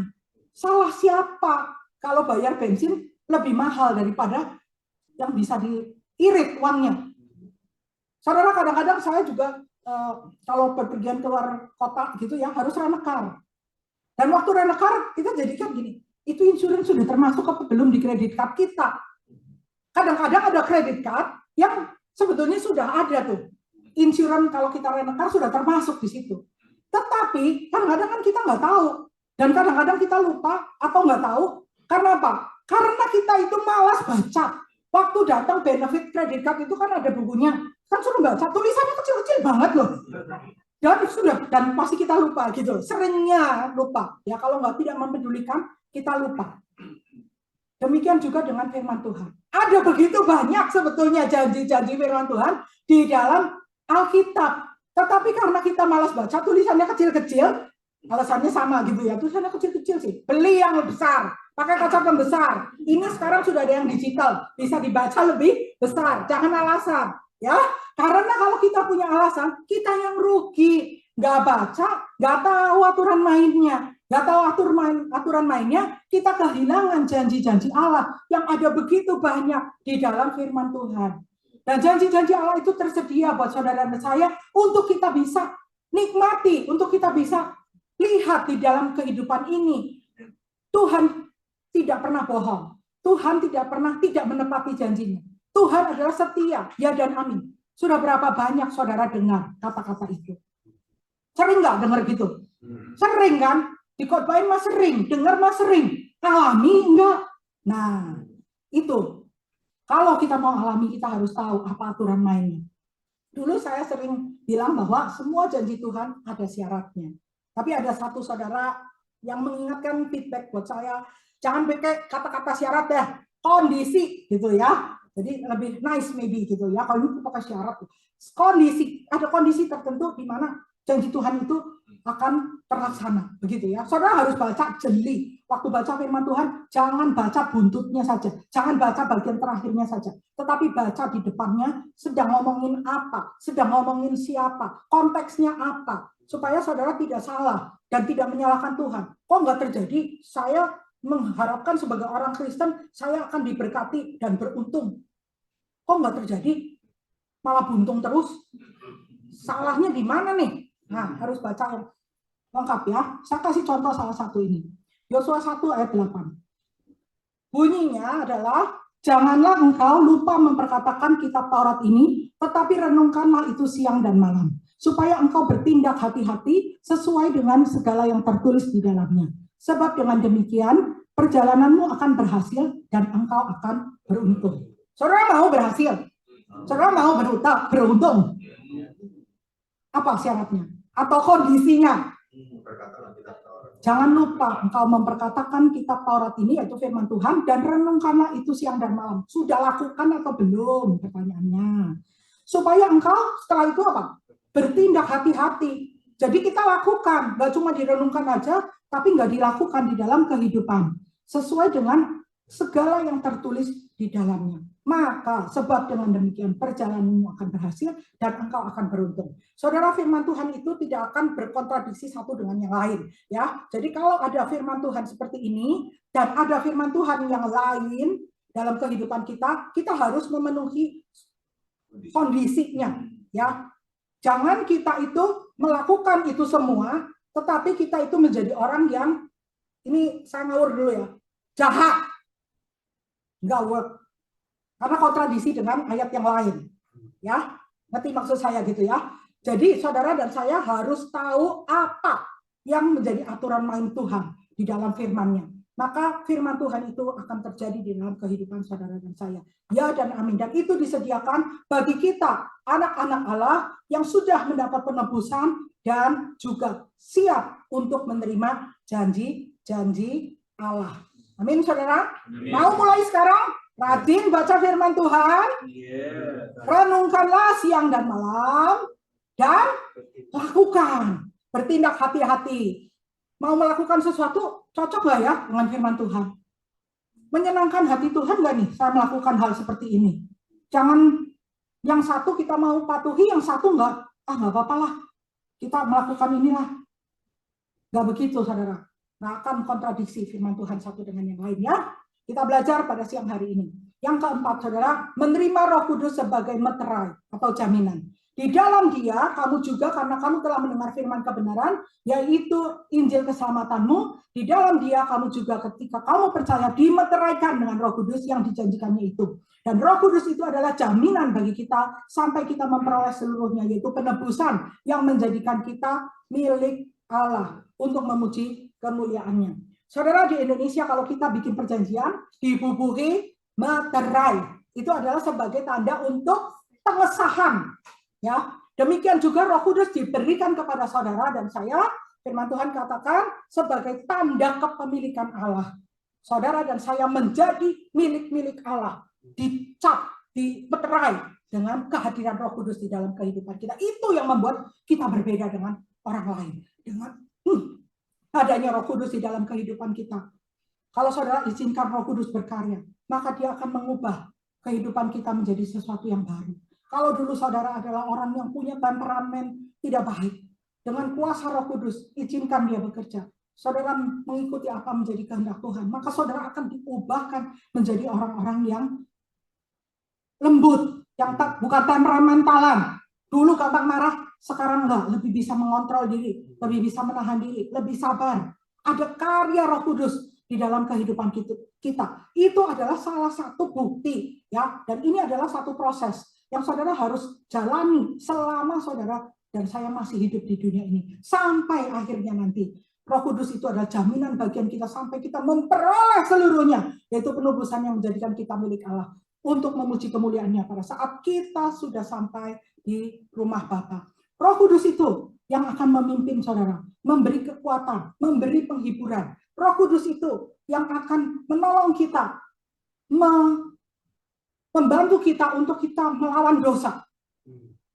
Salah siapa kalau bayar bensin lebih mahal daripada yang bisa diirit uangnya. Saudara, kadang-kadang saya juga kalau berpergian keluar kota gitu ya harus renekar. Dan waktu renekar kita jadikan gini, itu insurans sudah termasuk apa belum di kredit card kita. Kadang-kadang ada kredit card yang sebetulnya sudah ada tuh. Insurans kalau kita renekar sudah termasuk di situ. Tetapi kadang-kadang kan kita nggak tahu. Dan kadang-kadang kita lupa atau nggak tahu. Karena apa? Karena kita itu malas baca. Waktu datang benefit kredit card itu kan ada bukunya. Kan suruh baca, tulisannya kecil-kecil banget loh. Dan pasti kita lupa gitu. Seringnya lupa. Ya kalau nggak tidak mempedulikan, kita lupa. Demikian juga dengan firman Tuhan. Ada begitu banyak sebetulnya janji-janji firman Tuhan di dalam Alkitab. Tetapi karena kita malas baca, tulisannya kecil-kecil, alasannya sama gitu ya. Tulisannya kecil-kecil sih. Beli yang besar, pakai kaca pembesar. Ini sekarang sudah ada yang digital, bisa dibaca lebih besar. Jangan alasan, ya. Karena kalau kita punya alasan, kita yang rugi. Nggak baca, nggak tahu aturan mainnya. Nggak tahu aturan mainnya, kita kehilangan janji-janji Allah yang ada begitu banyak di dalam firman Tuhan. Dan janji-janji Allah itu tersedia buat saudara dan saya untuk kita bisa nikmati, untuk kita bisa lihat di dalam kehidupan ini. Tuhan tidak pernah bohong. Tuhan tidak pernah tidak menepati janjinya. Tuhan adalah setia, ya dan amin. Sudah berapa banyak saudara dengar kata-kata itu? Sering nggak dengar gitu? Sering kan? Dikotbahin mah sering, dengar mah sering. Alami enggak? Nah, itu. Kalau kita mau alami, kita harus tahu apa aturan mainnya. Dulu saya sering bilang bahwa semua janji Tuhan ada syaratnya. Tapi ada satu saudara yang mengingatkan feedback buat saya, jangan pakai kata-kata syarat ya, kondisi gitu ya. Jadi lebih nice maybe gitu ya. Kalau itu pakai syarat, kondisi, ada kondisi tertentu di mana janji Tuhan itu akan terlaksana, begitu ya. Saudara harus baca jeli. Waktu baca firman Tuhan, jangan baca buntutnya saja, jangan baca bagian terakhirnya saja, tetapi baca di depannya sedang ngomongin apa, sedang ngomongin siapa, konteksnya apa, supaya saudara tidak salah dan tidak menyalahkan Tuhan. Kok nggak terjadi? Saya mengharapkan sebagai orang Kristen, saya akan diberkati dan beruntung. Kok nggak terjadi? Malah buntung terus. Salahnya di mana nih? Nah, harus baca yang lengkap ya. Saya kasih contoh salah satu ini. Yosua 1 ayat 8. Bunyinya adalah, janganlah engkau lupa memperkatakan kitab Taurat ini, tetapi renungkanlah itu siang dan malam, supaya engkau bertindak hati-hati sesuai dengan segala yang tertulis di dalamnya. Sebab dengan demikian, perjalananmu akan berhasil dan engkau akan beruntung. Saudara mau berhasil? Saudara mau beruntung? Apa syaratnya? Atau kondisinya? Jangan lupa engkau memperkatakan kitab Taurat ini, yaitu firman Tuhan, dan renungkanlah itu siang dan malam. Sudah lakukan atau belum? Pertanyaannya. Supaya engkau setelah itu apa? Bertindak hati-hati. Jadi kita lakukan, nggak cuma direnungkan aja, tapi nggak dilakukan di dalam kehidupan. Sesuai dengan segala yang tertulis di dalamnya. Maka sebab dengan demikian perjalananmu akan berhasil dan engkau akan beruntung. Saudara, firman Tuhan itu tidak akan berkontradiksi satu dengan yang lain, ya. Jadi kalau ada firman Tuhan seperti ini dan ada firman Tuhan yang lain dalam kehidupan kita, kita harus memenuhi kondisinya, ya. Jangan kita itu melakukan itu semua, tetapi kita itu menjadi orang yang, ini saya ngawur dulu ya, jahat, nggak work. Karena kontradiksi dengan ayat yang lain, ya, ngerti maksud saya gitu ya. Jadi saudara dan saya harus tahu apa yang menjadi aturan main Tuhan di dalam firman-Nya. Maka firman Tuhan itu akan terjadi di dalam kehidupan saudara dan saya. Ya dan amin. Dan itu disediakan bagi kita, anak-anak Allah yang sudah mendapat penebusan dan juga siap untuk menerima janji-janji Allah. Amin, saudara. Amin. Mau mulai sekarang? Rajin baca firman Tuhan, renungkanlah siang dan malam, dan lakukan, bertindak hati-hati. Mau melakukan sesuatu, cocok nggak ya dengan firman Tuhan? Menyenangkan hati Tuhan nggak nih saya melakukan hal seperti ini? Jangan yang satu kita mau patuhi, yang satu nggak, nggak apa-apa lah, kita melakukan inilah. Nggak begitu, saudara. Nggak akan kontradiksi firman Tuhan satu dengan yang lainnya. Kita belajar pada siang hari ini. Yang keempat, saudara, menerima Roh Kudus sebagai meterai atau jaminan. Di dalam Dia, kamu juga karena kamu telah mendengar firman kebenaran, yaitu Injil keselamatanmu. Di dalam Dia, kamu juga ketika kamu percaya dimeteraikan dengan Roh Kudus yang dijanjikannya itu. Dan Roh Kudus itu adalah jaminan bagi kita sampai kita memperoleh seluruhnya, yaitu penebusan yang menjadikan kita milik Allah untuk memuji kemuliaan-Nya. Saudara, di Indonesia kalau kita bikin perjanjian, dibubuhi meterai. Itu adalah sebagai tanda untuk pengesahan. Ya, demikian juga Roh Kudus diberikan kepada saudara dan saya. Firman Tuhan katakan sebagai tanda kepemilikan Allah. Saudara dan saya menjadi milik-milik Allah. Dicap, dimeterai dengan kehadiran Roh Kudus di dalam kehidupan kita. Itu yang membuat kita berbeda dengan orang lain. Dengan adanya Roh Kudus di dalam kehidupan kita. Kalau saudara izinkan Roh Kudus berkarya, maka Dia akan mengubah kehidupan kita menjadi sesuatu yang baru. Kalau dulu saudara adalah orang yang punya temperamen tidak baik, dengan kuasa Roh Kudus, izinkan Dia bekerja. Saudara mengikuti apa menjadi kehendak Tuhan, maka saudara akan diubahkan menjadi orang-orang yang lembut, yang bukan temperamentalan. Dulu gampang marah, sekarang enggak, lebih bisa mengontrol diri, lebih bisa menahan diri, lebih sabar. Ada karya Roh Kudus di dalam kehidupan kita. Itu adalah salah satu bukti, ya. Dan ini adalah satu proses yang saudara harus jalani selama saudara dan saya masih hidup di dunia ini. Sampai akhirnya nanti. Roh Kudus itu adalah jaminan bagian kita sampai kita memperoleh seluruhnya, yaitu penebusan yang menjadikan kita milik Allah untuk memuji kemuliaan-Nya pada saat kita sudah sampai di rumah Bapa. Roh Kudus itu yang akan memimpin saudara, memberi kekuatan, memberi penghiburan. Roh Kudus itu yang akan menolong kita, membantu kita untuk kita melawan dosa.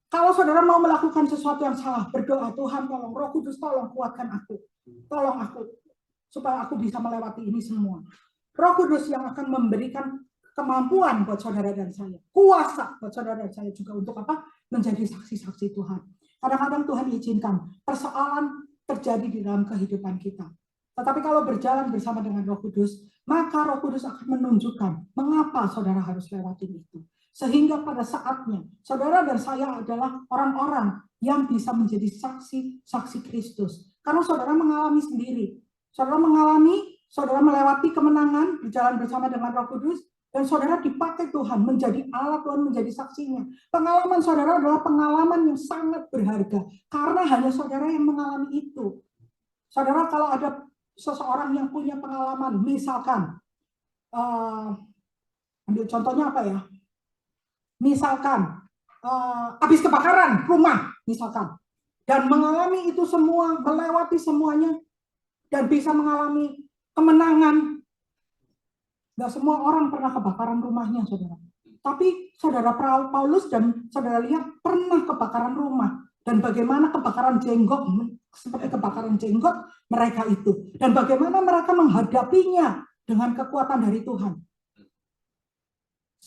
Kalau saudara mau melakukan sesuatu yang salah, berdoa, Tuhan tolong, Roh Kudus tolong kuatkan aku. Tolong aku, supaya aku bisa melewati ini semua. Roh Kudus yang akan memberikan kemampuan buat saudara dan saya. Kuasa buat saudara dan saya juga untuk apa? Menjadi saksi-saksi Tuhan. Kadang-kadang Tuhan izinkan persoalan terjadi di dalam kehidupan kita. Tetapi kalau berjalan bersama dengan Roh Kudus, maka Roh Kudus akan menunjukkan mengapa saudara harus lewatin itu. Sehingga pada saatnya, saudara dan saya adalah orang-orang yang bisa menjadi saksi Kristus. Karena saudara mengalami sendiri. Saudara melewati kemenangan, berjalan bersama dengan Roh Kudus, dan saudara dipakai Tuhan menjadi alat Tuhan, menjadi saksinya. Pengalaman saudara adalah pengalaman yang sangat berharga. Karena hanya saudara yang mengalami itu. Saudara, kalau ada seseorang yang punya pengalaman, misalkan, ambil contohnya apa ya? Misalkan, habis kebakaran rumah, misalkan. Dan mengalami itu semua, melewati semuanya, dan bisa mengalami kemenangan. Gak semua orang pernah kebakaran rumahnya, saudara. Tapi saudara Paulus dan saudara lihat pernah kebakaran rumah. Dan bagaimana kebakaran jenggot, seperti kebakaran jenggot mereka itu. Dan bagaimana mereka menghadapinya dengan kekuatan dari Tuhan.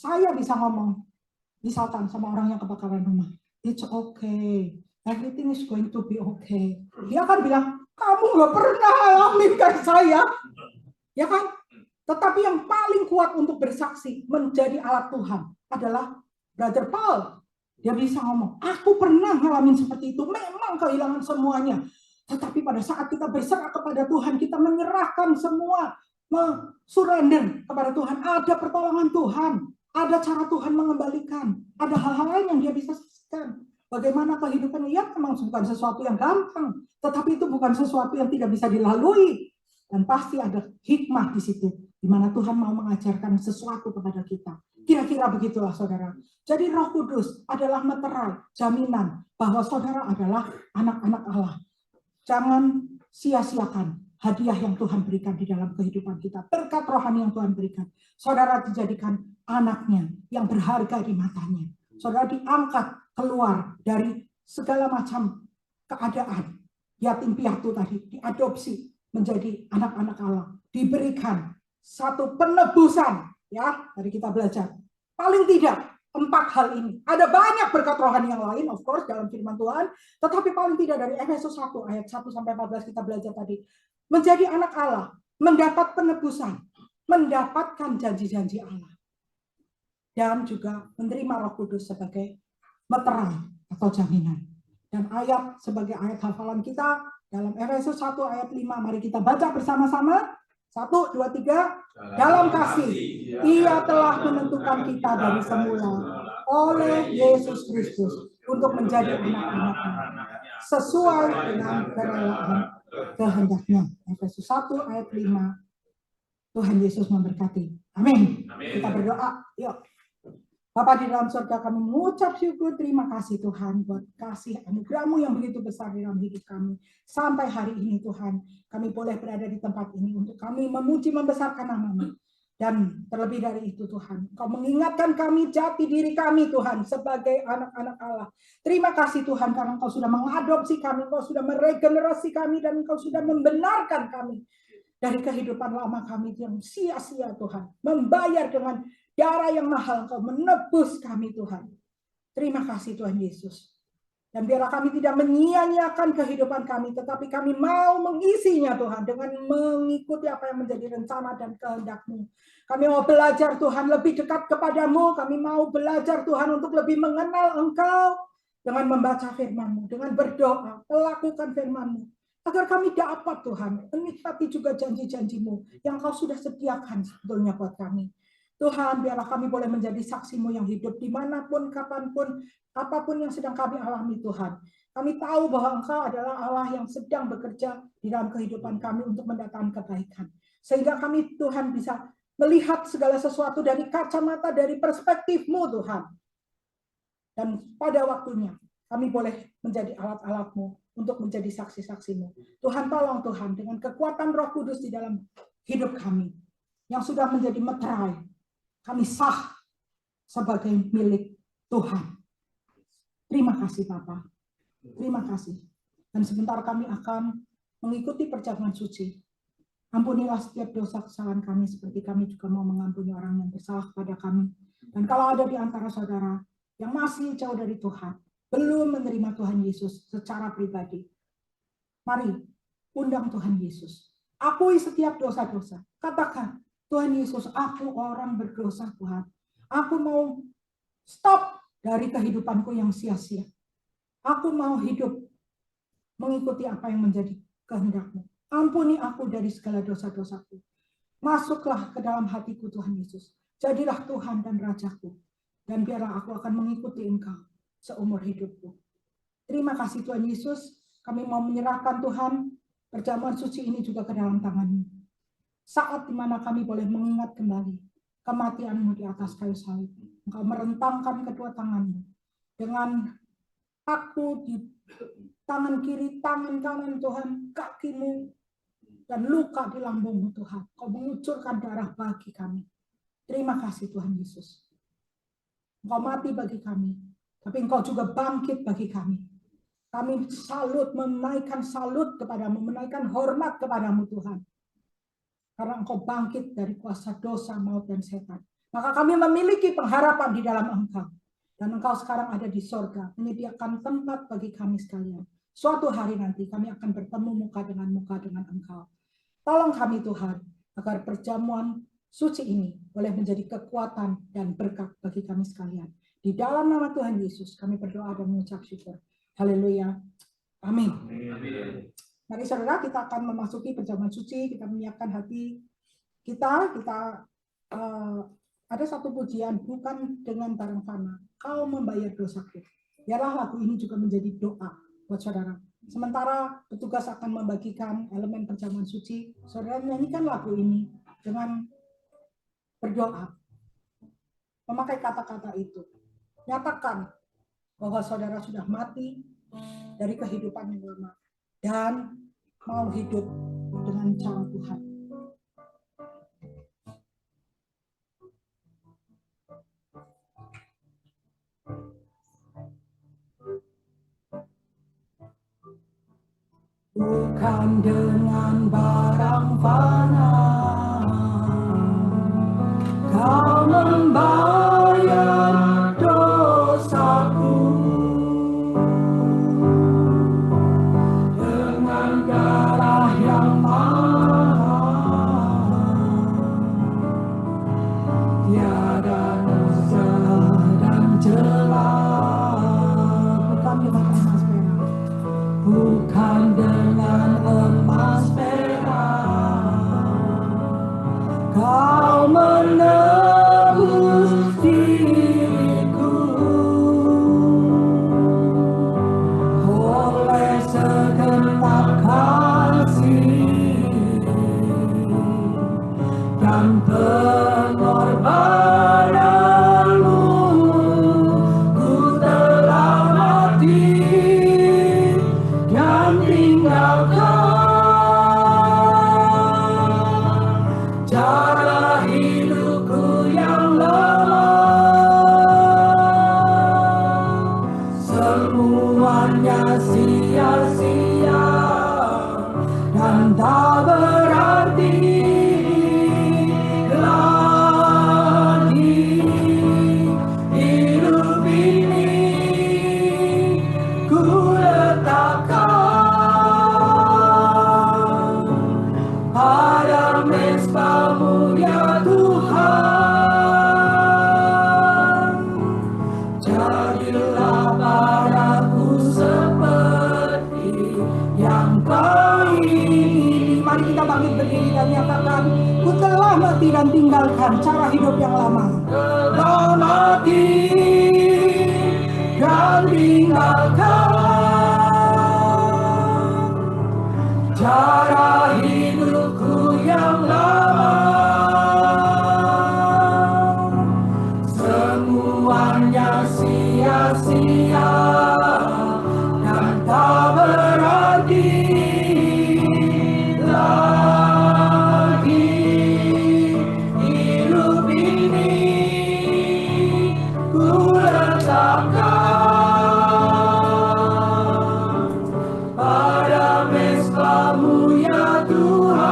saya bisa ngomong, misalkan sama orang yang kebakaran rumah, it's okay, everything is going to be okay. Dia akan bilang, kamu nggak pernah alamin kayak saya, ya kan? Tetapi yang paling kuat untuk bersaksi menjadi alat Tuhan adalah Brother Paul. Dia bisa ngomong, aku pernah ngalamin seperti itu, memang kehilangan semuanya. Tetapi pada saat kita berserah kepada Tuhan, kita menyerahkan semua, surrender kepada Tuhan, ada pertolongan Tuhan, ada cara Tuhan mengembalikan, ada hal-hal lain yang dia bisa saksikan. Bagaimana kehidupan dia memang bukan sesuatu yang gampang, tetapi itu bukan sesuatu yang tidak bisa dilalui. Dan pasti ada hikmah di situ, di mana Tuhan mau mengajarkan sesuatu kepada kita. Kira-kira begitulah saudara. Jadi Roh Kudus adalah meterai, jaminan bahwa saudara adalah anak-anak Allah. Jangan sia-siakan hadiah yang Tuhan berikan di dalam kehidupan kita. Berkat rohani yang Tuhan berikan. Saudara dijadikan anaknya yang berharga di matanya. Saudara diangkat keluar dari segala macam keadaan. Yatim piatu tadi, diadopsi menjadi anak-anak Allah. Diberikan satu penebusan. Ya, tadi kita belajar. Paling tidak 4 hal ini. Ada banyak berkat rohani yang lain, of course, dalam firman Tuhan. Tetapi paling tidak dari Efesus 1 ayat 1-14 kita belajar tadi. Menjadi anak Allah, mendapat penebusan, mendapatkan janji-janji Allah. Dan juga menerima Roh Kudus sebagai meterai atau jaminan. Dan ayat sebagai ayat hafalan kita dalam Efesus 1 ayat 5. Mari kita baca bersama-sama. 1, 2, 3. Dalam kasih, Ia telah menentukan kita dari semula oleh Yesus Kristus untuk menjadi anak-anak-Nya sesuai dengan kerelaan kehendaknya. Efesus 1 ayat 5. Tuhan Yesus memberkati. Amin. Kita berdoa. Yuk. Bapa di dalam surga, kami mengucap syukur, terima kasih Tuhan buat kasih anugerah-Mu yang begitu besar di dalam hidup kami. Sampai hari ini Tuhan, kami boleh berada di tempat ini untuk kami memuji membesarkan nama-Mu. Dan terlebih dari itu Tuhan, Kau mengingatkan kami jati diri kami Tuhan sebagai anak-anak Allah. Terima kasih Tuhan karena Kau sudah mengadopsi kami, Kau sudah meregenerasi kami, dan Kau sudah membenarkan kami dari kehidupan lama kami yang sia-sia Tuhan. Membayar dengan darah yang mahal, Engkau menebus kami Tuhan. Terima kasih Tuhan Yesus. Dan biarlah kami tidak menyia-nyiakan kehidupan kami, tetapi kami mau mengisinya Tuhan dengan mengikuti apa yang menjadi rencana dan kehendak-Mu. Kami mau belajar Tuhan lebih dekat kepadamu, kami mau belajar Tuhan untuk lebih mengenal Engkau dengan membaca firman-Mu, dengan berdoa, melakukan firman-Mu. Agar kami dapat Tuhan menikmati juga janji-janji-Mu yang Kau sudah sediakan sebetulnya buat kami. Tuhan, biarlah kami boleh menjadi saksi-Mu yang hidup dimanapun, kapanpun, apapun yang sedang kami alami Tuhan. Kami tahu bahwa Engkau adalah Allah yang sedang bekerja di dalam kehidupan kami untuk mendatangkan kebaikan. Sehingga kami Tuhan bisa melihat segala sesuatu dari kacamata, dari perspektif-Mu Tuhan. Dan pada waktunya kami boleh menjadi alat-alat-Mu untuk menjadi saksi-saksi-Mu. Tuhan tolong Tuhan dengan kekuatan Roh Kudus di dalam hidup kami yang sudah menjadi meterai. Kami sah sebagai milik Tuhan. Terima kasih Bapa. Terima kasih. Dan sebentar kami akan mengikuti perjamuan suci. Ampunilah setiap dosa kesalahan kami seperti kami juga mau mengampuni orang yang bersalah kepada kami. Dan kalau ada di antara saudara yang masih jauh dari Tuhan, belum menerima Tuhan Yesus secara pribadi, mari undang Tuhan Yesus. Akui setiap dosa-dosa. Katakan, Tuhan Yesus, aku orang berdosa Tuhan. Aku mau stop dari kehidupanku yang sia-sia. Aku mau hidup mengikuti apa yang menjadi kehendak-Mu. Ampuni aku dari segala dosa-dosaku. Masuklah ke dalam hatiku Tuhan Yesus. Jadilah Tuhan dan Rajaku. Dan biarlah aku akan mengikuti Engkau seumur hidupku. Terima kasih Tuhan Yesus. Kami mau menyerahkan Tuhan perjamuan suci ini juga ke dalam tangan-Mu. Saat dimana kami boleh mengingat kembali kematian-Mu di atas kayu salib. Engkau merentangkan kedua tangan-Mu dengan paku di tangan kiri, tangan kanan Tuhan, kaki-Mu, dan luka di lambung-Mu Tuhan. Engkau mengucurkan darah bagi kami. Terima kasih Tuhan Yesus. Engkau mati bagi kami, tapi Engkau juga bangkit bagi kami. Kami salut, menaikkan salut kepadamu, menaikkan hormat kepadamu Tuhan. Karena Engkau bangkit dari kuasa dosa, maut, dan setan. Maka kami memiliki pengharapan di dalam Engkau. Dan Engkau sekarang ada di sorga, menyediakan tempat bagi kami sekalian. Suatu hari nanti kami akan bertemu muka dengan Engkau. Tolong kami Tuhan, agar perjamuan suci ini boleh menjadi kekuatan dan berkat bagi kami sekalian. Di dalam nama Tuhan Yesus kami berdoa dan mengucap syukur. Haleluya. Amin. Mari saudara, kita akan memasuki perjamuan suci, kita menyiapkan hati kita ada satu pujian, bukan dengan barang fana, kau membayar dosaku. Biarlah lagu ini juga menjadi doa buat saudara. Sementara petugas akan membagikan elemen perjamuan suci, saudara nyanyikan lagu ini dengan berdoa. Memakai kata-kata itu. Nyatakan bahwa saudara sudah mati dari kehidupan yang lama dan mau hidup dengan cara Tuhan. Bukan dengan barang fana kau membayar dosaku, dengan darah yang mahal tiada dosa dan celah. Bukan dengan emas perak, bukan dengan emas perak kau menebus diriku, oleh segenap kasih dan pengorbananmu, ku telah mati dan tinggalkan cara hidupku yang lama. Semuanya sia-sia dan tak berarti lagi. Hidup ini ku letakkan pada mezbamu ya Tuhan. Jadilah padaku seperti yang kau ingini. Mari kita bangkit berdiri dan nyatakan, ku telah mati dan tinggalkan cara hidup yang lama. Telah mati dan tinggalkan cara hidupku yang lama. Semuanya sia-sia dan tak berarti lagi. Hidup ini ku letakkan pada mezbamu ya Tuhan.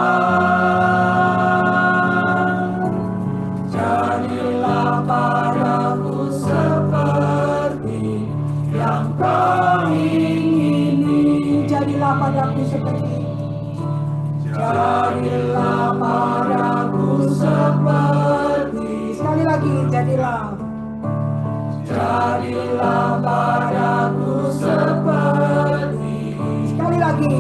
Jadilah padaku seperti yang kau ingini. Jadilah padaku seperti, jadilah padaku seperti. Sekali lagi, jadilah padaku seperti. Sekali lagi,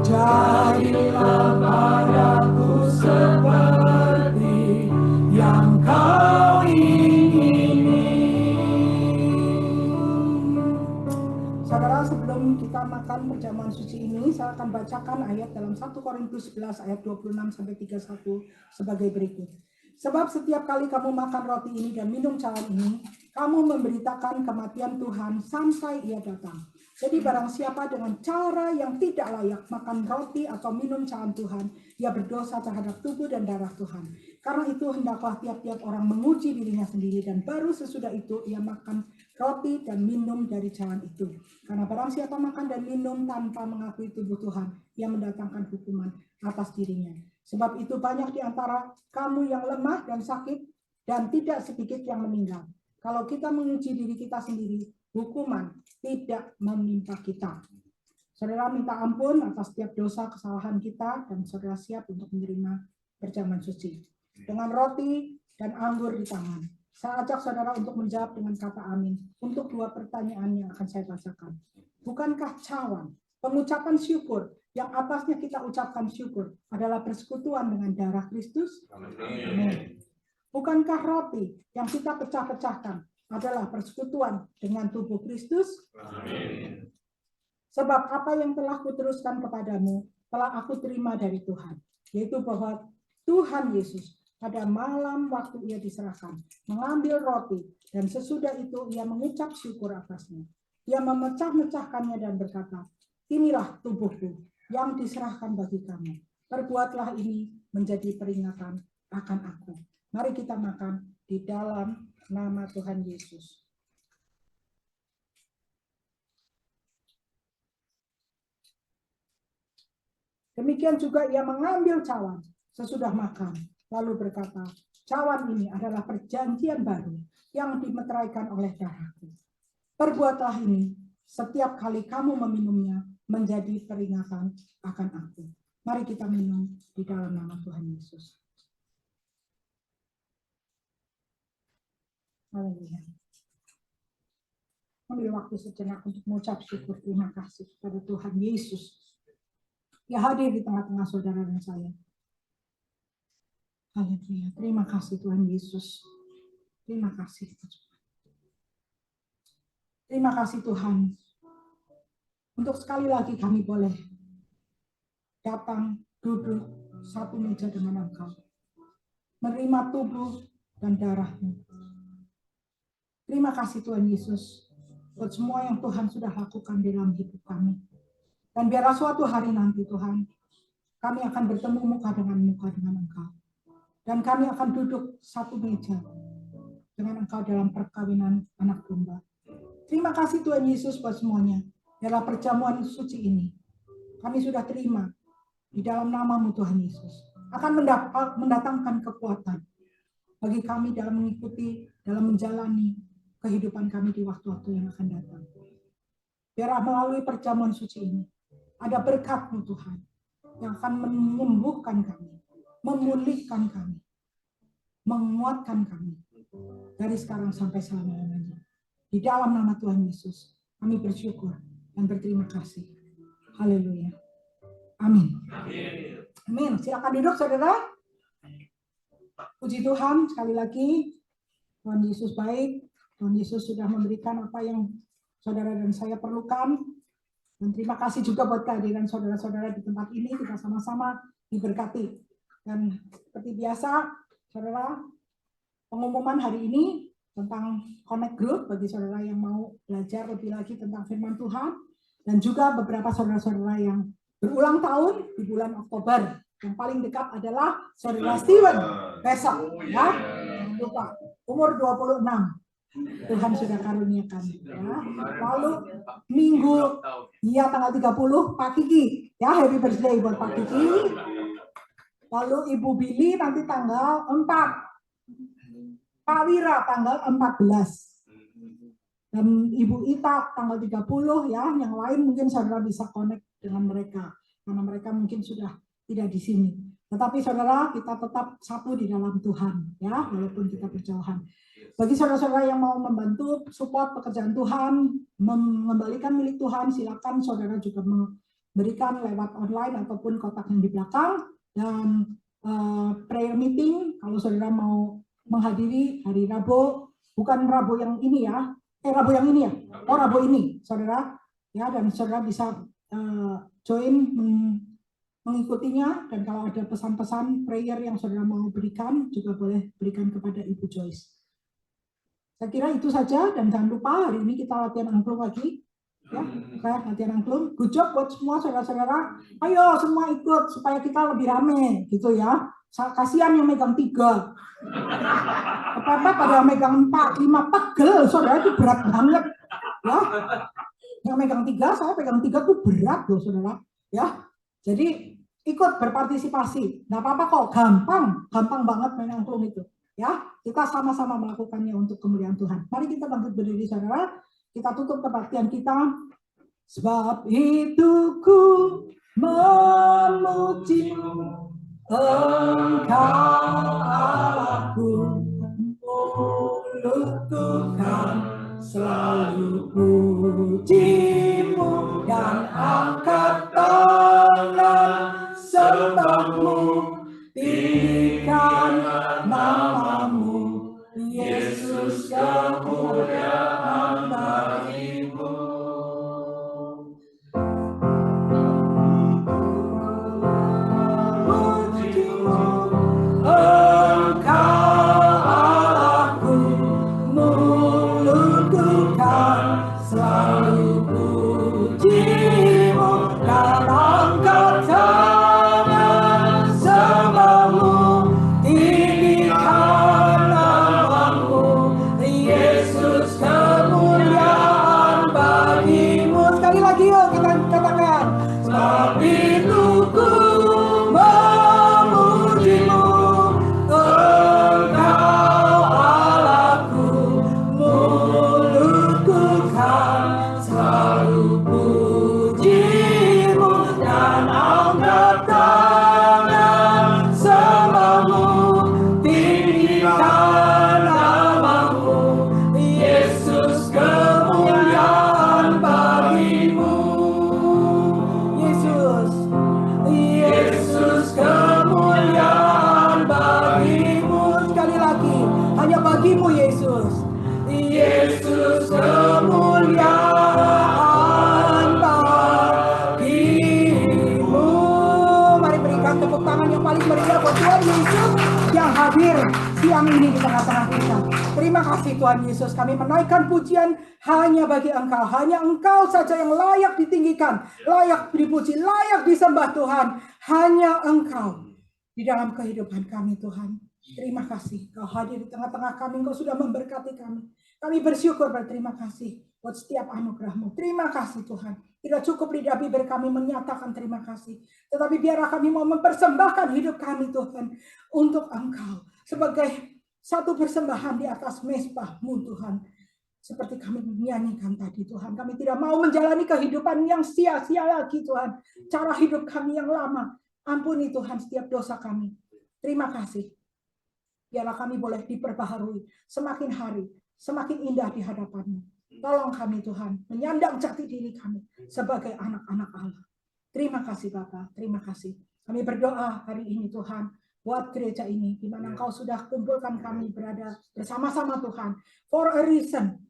jadilah padaku seperti yang kau ingini. Saudara, sebelum kita makan perjamuan suci ini, saya akan bacakan ayat dalam 1 Korintus 11 ayat 26-31 sebagai berikut. Sebab setiap kali kamu makan roti ini dan minum cawan ini, kamu memberitakan kematian Tuhan sampai ia datang. Jadi barang siapa dengan cara yang tidak layak makan roti atau minum cawan Tuhan, ia berdosa terhadap tubuh dan darah Tuhan. Karena itu hendaklah tiap-tiap orang menguji dirinya sendiri, dan baru sesudah itu ia makan roti dan minum dari cawan itu. Karena barang siapa makan dan minum tanpa mengakui tubuh Tuhan, ia mendatangkan hukuman atas dirinya. Sebab itu banyak di antara kamu yang lemah dan sakit, dan tidak sedikit yang meninggal. Kalau kita menguji diri kita sendiri, hukuman tidak menimpa kita. Saudara minta ampun atas setiap dosa kesalahan kita, dan saudara siap untuk menerima perjamuan suci dengan roti dan anggur di tangan. Saya ajak saudara untuk menjawab dengan kata amin untuk dua pertanyaan yang akan saya bacakan. Bukankah cawan, pengucapan syukur yang atasnya kita ucapkan syukur, adalah persekutuan dengan darah Kristus? Amin. Bukankah roti yang kita pecah-pecahkan adalah persekutuan dengan tubuh Kristus? Amin. Sebab apa yang telah kuteruskan kepadamu telah aku terima dari Tuhan, yaitu bahwa Tuhan Yesus pada malam waktu ia diserahkan mengambil roti, dan sesudah itu ia mengucap syukur atasnya. Ia memecah-mecahkannya dan berkata, inilah tubuhku yang diserahkan bagi kamu. Perbuatlah ini menjadi peringatan akan aku. Mari kita makan di dalam nama Tuhan Yesus. Demikian juga ia mengambil cawan sesudah makan, lalu berkata, cawan ini adalah perjanjian baru yang dimeteraikan oleh darahku. Perbuatlah ini setiap kali kamu meminumnya menjadi peringatan akan aku. Mari kita minum di dalam nama Tuhan Yesus. Haleluya. Ambil waktu sejenak untuk mengucap syukur terima kasih kepada Tuhan Yesus yang hadir di tengah-tengah saudara dan saya. Haleluya. Terima kasih Tuhan Yesus. Terima kasih. Terima kasih Tuhan. Untuk sekali lagi kami boleh datang duduk satu meja dengan Engkau. Menerima tubuh dan darah-Mu. Terima kasih Tuhan Yesus buat semua yang Tuhan sudah lakukan dalam hidup kami. Dan biarlah suatu hari nanti Tuhan, kami akan bertemu muka dengan Engkau. Dan kami akan duduk satu meja dengan Engkau dalam perkawinan anak domba. Terima kasih Tuhan Yesus buat semuanya. Dalam perjamuan suci ini, kami sudah terima di dalam nama-Mu Tuhan Yesus. Akan mendatangkan kekuatan bagi kami dalam mengikuti, dalam menjalani kehidupan kami di waktu-waktu yang akan datang. Biarlah melalui perjamuan suci ini, ada berkat-Mu Tuhan, yang akan menyembuhkan kami, memulihkan kami, menguatkan kami dari sekarang sampai selama-lamanya. Di dalam nama Tuhan Yesus, kami bersyukur dan berterima kasih. Haleluya. Amin. Amin. Silakan duduk, saudara. Puji Tuhan, sekali lagi, Tuhan Yesus baik. Tuhan Yesus sudah memberikan apa yang saudara dan saya perlukan. Dan terima kasih juga buat kehadiran saudara-saudara di tempat ini. Kita sama-sama diberkati. Dan seperti biasa, saudara, pengumuman hari ini tentang Connect Group bagi saudara yang mau belajar lebih lagi tentang firman Tuhan. Dan juga beberapa saudara-saudara yang berulang tahun di bulan Oktober. Yang paling dekat adalah saudara Steven besok. Ya, jangan lupa. Umur 26. Tuhan sudah karuniakan. Ya. Lalu Minggu, ya tanggal 30, Pak Kiki. Ya, happy birthday buat Pak Kiki. Lalu Ibu Billy nanti tanggal 4. Pak Wira tanggal 14. Dan Ibu Ita tanggal 30 ya. Yang lain mungkin saudara bisa connect dengan mereka. Karena mereka mungkin sudah tidak di sini. Tetapi saudara, kita tetap satu di dalam Tuhan. Ya, walaupun kita berjauhan. Bagi saudara-saudara yang mau membantu support pekerjaan Tuhan, mengembalikan milik Tuhan, silakan saudara juga memberikan lewat online ataupun kotak yang di belakang. Dan prayer meeting, kalau saudara mau menghadiri hari Rabu, bukan Rabu yang ini ya, Rabu yang ini ya, oh Rabu ini, saudara, ya, dan saudara bisa join mengikutinya. Dan kalau ada pesan-pesan prayer yang saudara mau berikan, juga boleh berikan kepada Ibu Joyce. Saya kira itu saja, dan jangan lupa hari ini kita latihan angklung lagi. Ya, latihan angklung. Good job buat semua saudara-saudara. Ayo semua ikut supaya kita lebih rame, gitu ya. Kasihan yang megang 3. Apa-apa pada megang 4, 5, pegel. Saudara itu berat banget. Ya. Yang megang 3, saya pegang 3 tuh berat loh saudara. Ya. Jadi ikut berpartisipasi. Nggak apa-apa kok, gampang banget main angklung itu. Ya, kita sama-sama melakukannya untuk kemuliaan Tuhan. Mari kita bangkit berdiri, saudara. Kita tutup kebaktian kita. Sebab itu ku memujimu, Engkau Allahku, mulutku kan selalu pujimu dan angkat tangan sembahmu, tinggikan namamu, Yesus kemuliaan bagimu. Siang ini di tengah-tengah kita. Terima kasih Tuhan Yesus, kami menaikkan pujian hanya bagi Engkau. Hanya Engkau saja yang layak ditinggikan, layak dipuji, layak disembah Tuhan. Hanya Engkau di dalam kehidupan kami Tuhan. Terima kasih Kau hadir di tengah-tengah kami, Engkau sudah memberkati kami. Kami bersyukur berterima kasih buat setiap anugerah-Mu. Terima kasih Tuhan. Tidak cukup lidah bibir kami menyatakan terima kasih, tetapi biarlah kami mau mempersembahkan hidup kami Tuhan untuk Engkau sebagai satu persembahan di atas mezbah-Mu Tuhan. Seperti kami menyanyikan tadi Tuhan, kami tidak mau menjalani kehidupan yang sia-sia lagi Tuhan. Cara hidup kami yang lama, ampuni Tuhan setiap dosa kami. Terima kasih. Biarlah kami boleh diperbaharui semakin hari, semakin indah di hadapan-Mu. Tolong kami Tuhan, menyandang jati diri kami sebagai anak-anak Allah. Terima kasih Bapa, terima kasih. Kami berdoa hari ini Tuhan, buat gereja ini, di mana Engkau sudah kumpulkan kami berada bersama-sama Tuhan. For a reason.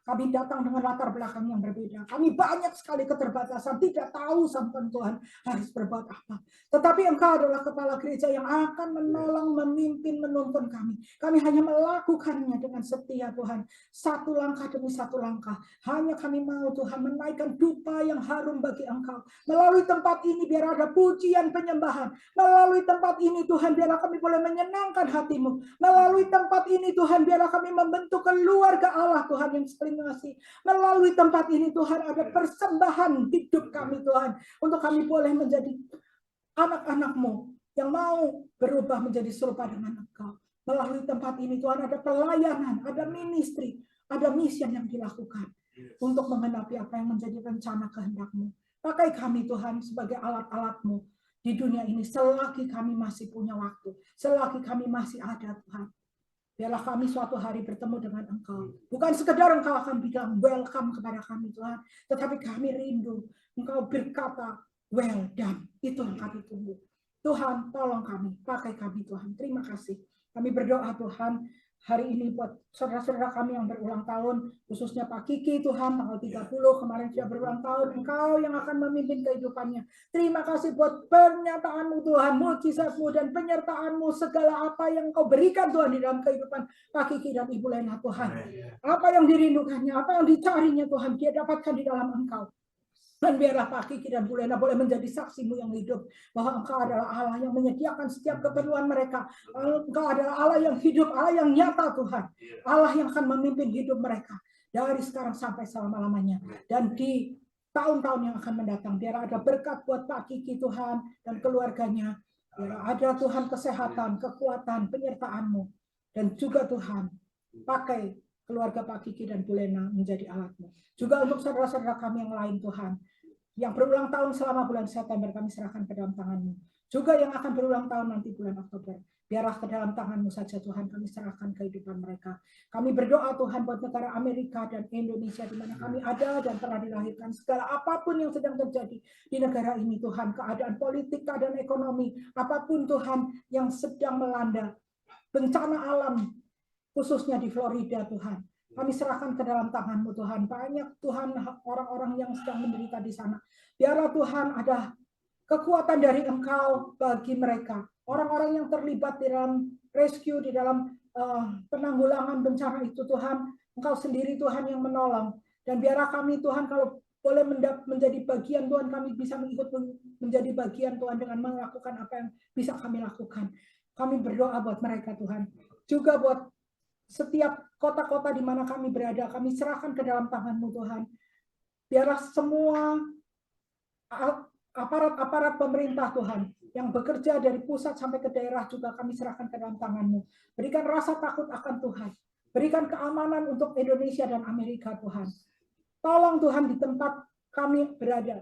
Kami datang dengan latar belakang yang berbeda. Kami banyak sekali keterbatasan, tidak tahu sampai Tuhan harus berbuat apa. Tetapi Engkau adalah kepala gereja yang akan menolong, memimpin, menuntun kami. Kami hanya melakukannya dengan setia Tuhan. Satu langkah demi satu langkah. Hanya kami mau Tuhan menaikkan dupa yang harum bagi Engkau. Melalui tempat ini biar ada pujian penyembahan. Melalui tempat ini Tuhan biarlah kami boleh menyenangkan hati-Mu. Melalui tempat ini Tuhan biarlah kami membentuk keluarga Allah Tuhan yang saling mengasihi. Melalui tempat ini Tuhan ada persembahan hidup kami Tuhan. Untuk kami boleh menjadi anak-anak-Mu yang mau berubah menjadi serupa dengan Engkau. Melalui tempat ini Tuhan ada pelayanan, ada ministry, ada misi yang dilakukan. Untuk mengenapi apa yang menjadi rencana kehendak-Mu. Pakai kami Tuhan sebagai alat-alat-Mu di dunia ini selagi kami masih punya waktu. Selagi kami masih ada Tuhan. Biarlah kami suatu hari bertemu dengan Engkau. Bukan sekedar Engkau akan bilang welcome kepada kami Tuhan. Tetapi kami rindu Engkau berkata well done. Itu yang kami tunggu. Tuhan tolong kami. Pakai kami Tuhan. Terima kasih. Kami berdoa Tuhan. Hari ini buat saudara-saudara kami yang berulang tahun. Khususnya Pak Kiki Tuhan. Tanggal 30 kemarin sudah berulang tahun. Engkau yang akan memimpin kehidupannya. Terima kasih buat pernyataan-Mu Tuhan. Mujizat-Mu dan penyertaan-Mu. Segala apa yang Engkau berikan Tuhan di dalam kehidupan Pak Kiki dan Ibu Lena Tuhan. Apa yang dirindukannya. Apa yang dicarinya Tuhan. Dia dapatkan di dalam Engkau. Dan biarlah Pak Kiki dan Bu Lena boleh menjadi saksi-Mu yang hidup. Bahwa Engkau adalah Allah yang menyediakan setiap keperluan mereka. Engkau adalah Allah yang hidup, Allah yang nyata Tuhan. Allah yang akan memimpin hidup mereka. Dari sekarang sampai selama-lamanya. Dan di tahun-tahun yang akan mendatang. Biar ada berkat buat Pak Kiki Tuhan dan keluarganya. Biar ada Tuhan kesehatan, kekuatan, penyertaan-Mu. Dan juga Tuhan, pakai keluarga Pak Kiki dan Bu Lena menjadi alat-Mu. Juga untuk saudara-saudara kami yang lain Tuhan, yang berulang tahun selama bulan September kami serahkan ke dalam tangan-Mu. Juga yang akan berulang tahun nanti bulan Oktober. Biarlah ke dalam tangan-Mu saja Tuhan kami serahkan kehidupan mereka. Kami berdoa Tuhan buat negara Amerika dan Indonesia di mana kami ada dan telah dilahirkan. Segala apapun yang sedang terjadi di negara ini Tuhan, keadaan politik, keadaan ekonomi, apapun Tuhan yang sedang melanda, bencana alam, khususnya di Florida Tuhan. Kami serahkan ke dalam tangan-Mu Tuhan. Banyak Tuhan orang-orang yang sedang menderita di sana. Biarlah Tuhan ada kekuatan dari Engkau bagi mereka. Orang-orang yang terlibat di dalam rescue, di dalam penanggulangan bencana itu Tuhan. Engkau sendiri Tuhan yang menolong. Dan biarlah kami Tuhan kalau boleh menjadi bagian Tuhan, kami bisa mengikut menjadi bagian Tuhan dengan melakukan apa yang bisa kami lakukan. Kami berdoa buat mereka Tuhan. Juga buat setiap kota-kota di mana kami berada, kami serahkan ke dalam tangan-Mu Tuhan. Biarlah semua aparat-aparat pemerintah Tuhan, yang bekerja dari pusat sampai ke daerah juga kami serahkan ke dalam tangan-Mu. Berikan rasa takut akan Tuhan. Berikan keamanan untuk Indonesia dan Amerika Tuhan. Tolong Tuhan di tempat kami berada.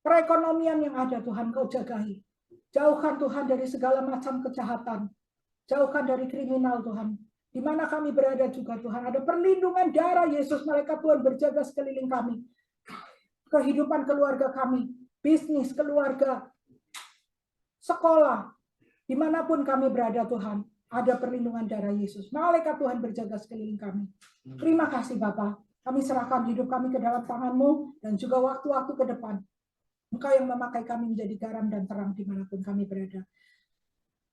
Perekonomian yang ada Tuhan Kau jagai. Jauhkan Tuhan dari segala macam kejahatan. Jauhkan dari kriminal Tuhan. Di mana kami berada juga Tuhan, ada perlindungan darah Yesus, malaikat Tuhan berjaga sekeliling kami. Kehidupan keluarga kami, bisnis, keluarga, sekolah, dimanapun kami berada Tuhan, ada perlindungan darah Yesus. Malaikat Tuhan berjaga sekeliling kami. Terima kasih Bapa. Kami serahkan hidup kami ke dalam tangan-Mu dan juga waktu-waktu ke depan. Engkau yang memakai kami menjadi garam dan terang dimanapun kami berada.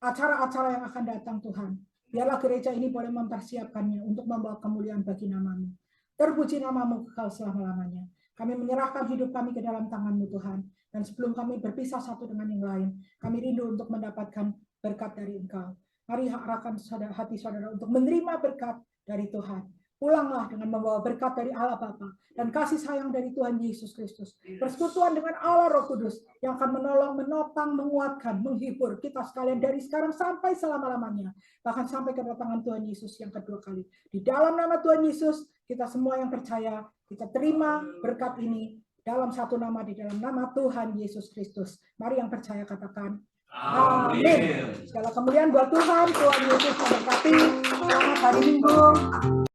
Acara-acara yang akan datang Tuhan, biarlah gereja ini boleh mempersiapkannya untuk membawa kemuliaan bagi nama-Mu. Terpuji nama-Mu kekal selama-lamanya. Kami menyerahkan hidup kami ke dalam tangan-Mu Tuhan. Dan sebelum kami berpisah satu dengan yang lain, kami rindu untuk mendapatkan berkat dari Engkau. Mari arahkan hati saudara untuk menerima berkat dari Tuhan. Pulanglah dengan membawa berkat dari Allah Bapa dan kasih sayang dari Tuhan Yesus Kristus. Persekutuan dengan Allah Roh Kudus yang akan menolong, menopang, menguatkan, menghibur kita sekalian dari sekarang sampai selama-lamanya. Bahkan sampai kedatangan Tuhan Yesus yang kedua kali. Di dalam nama Tuhan Yesus, kita semua yang percaya, kita terima berkat ini dalam satu nama, di dalam nama Tuhan Yesus Kristus. Mari yang percaya katakan, amin. Segala kemuliaan buat Tuhan. Tuhan Yesus memberkati. Selamat hari Minggu.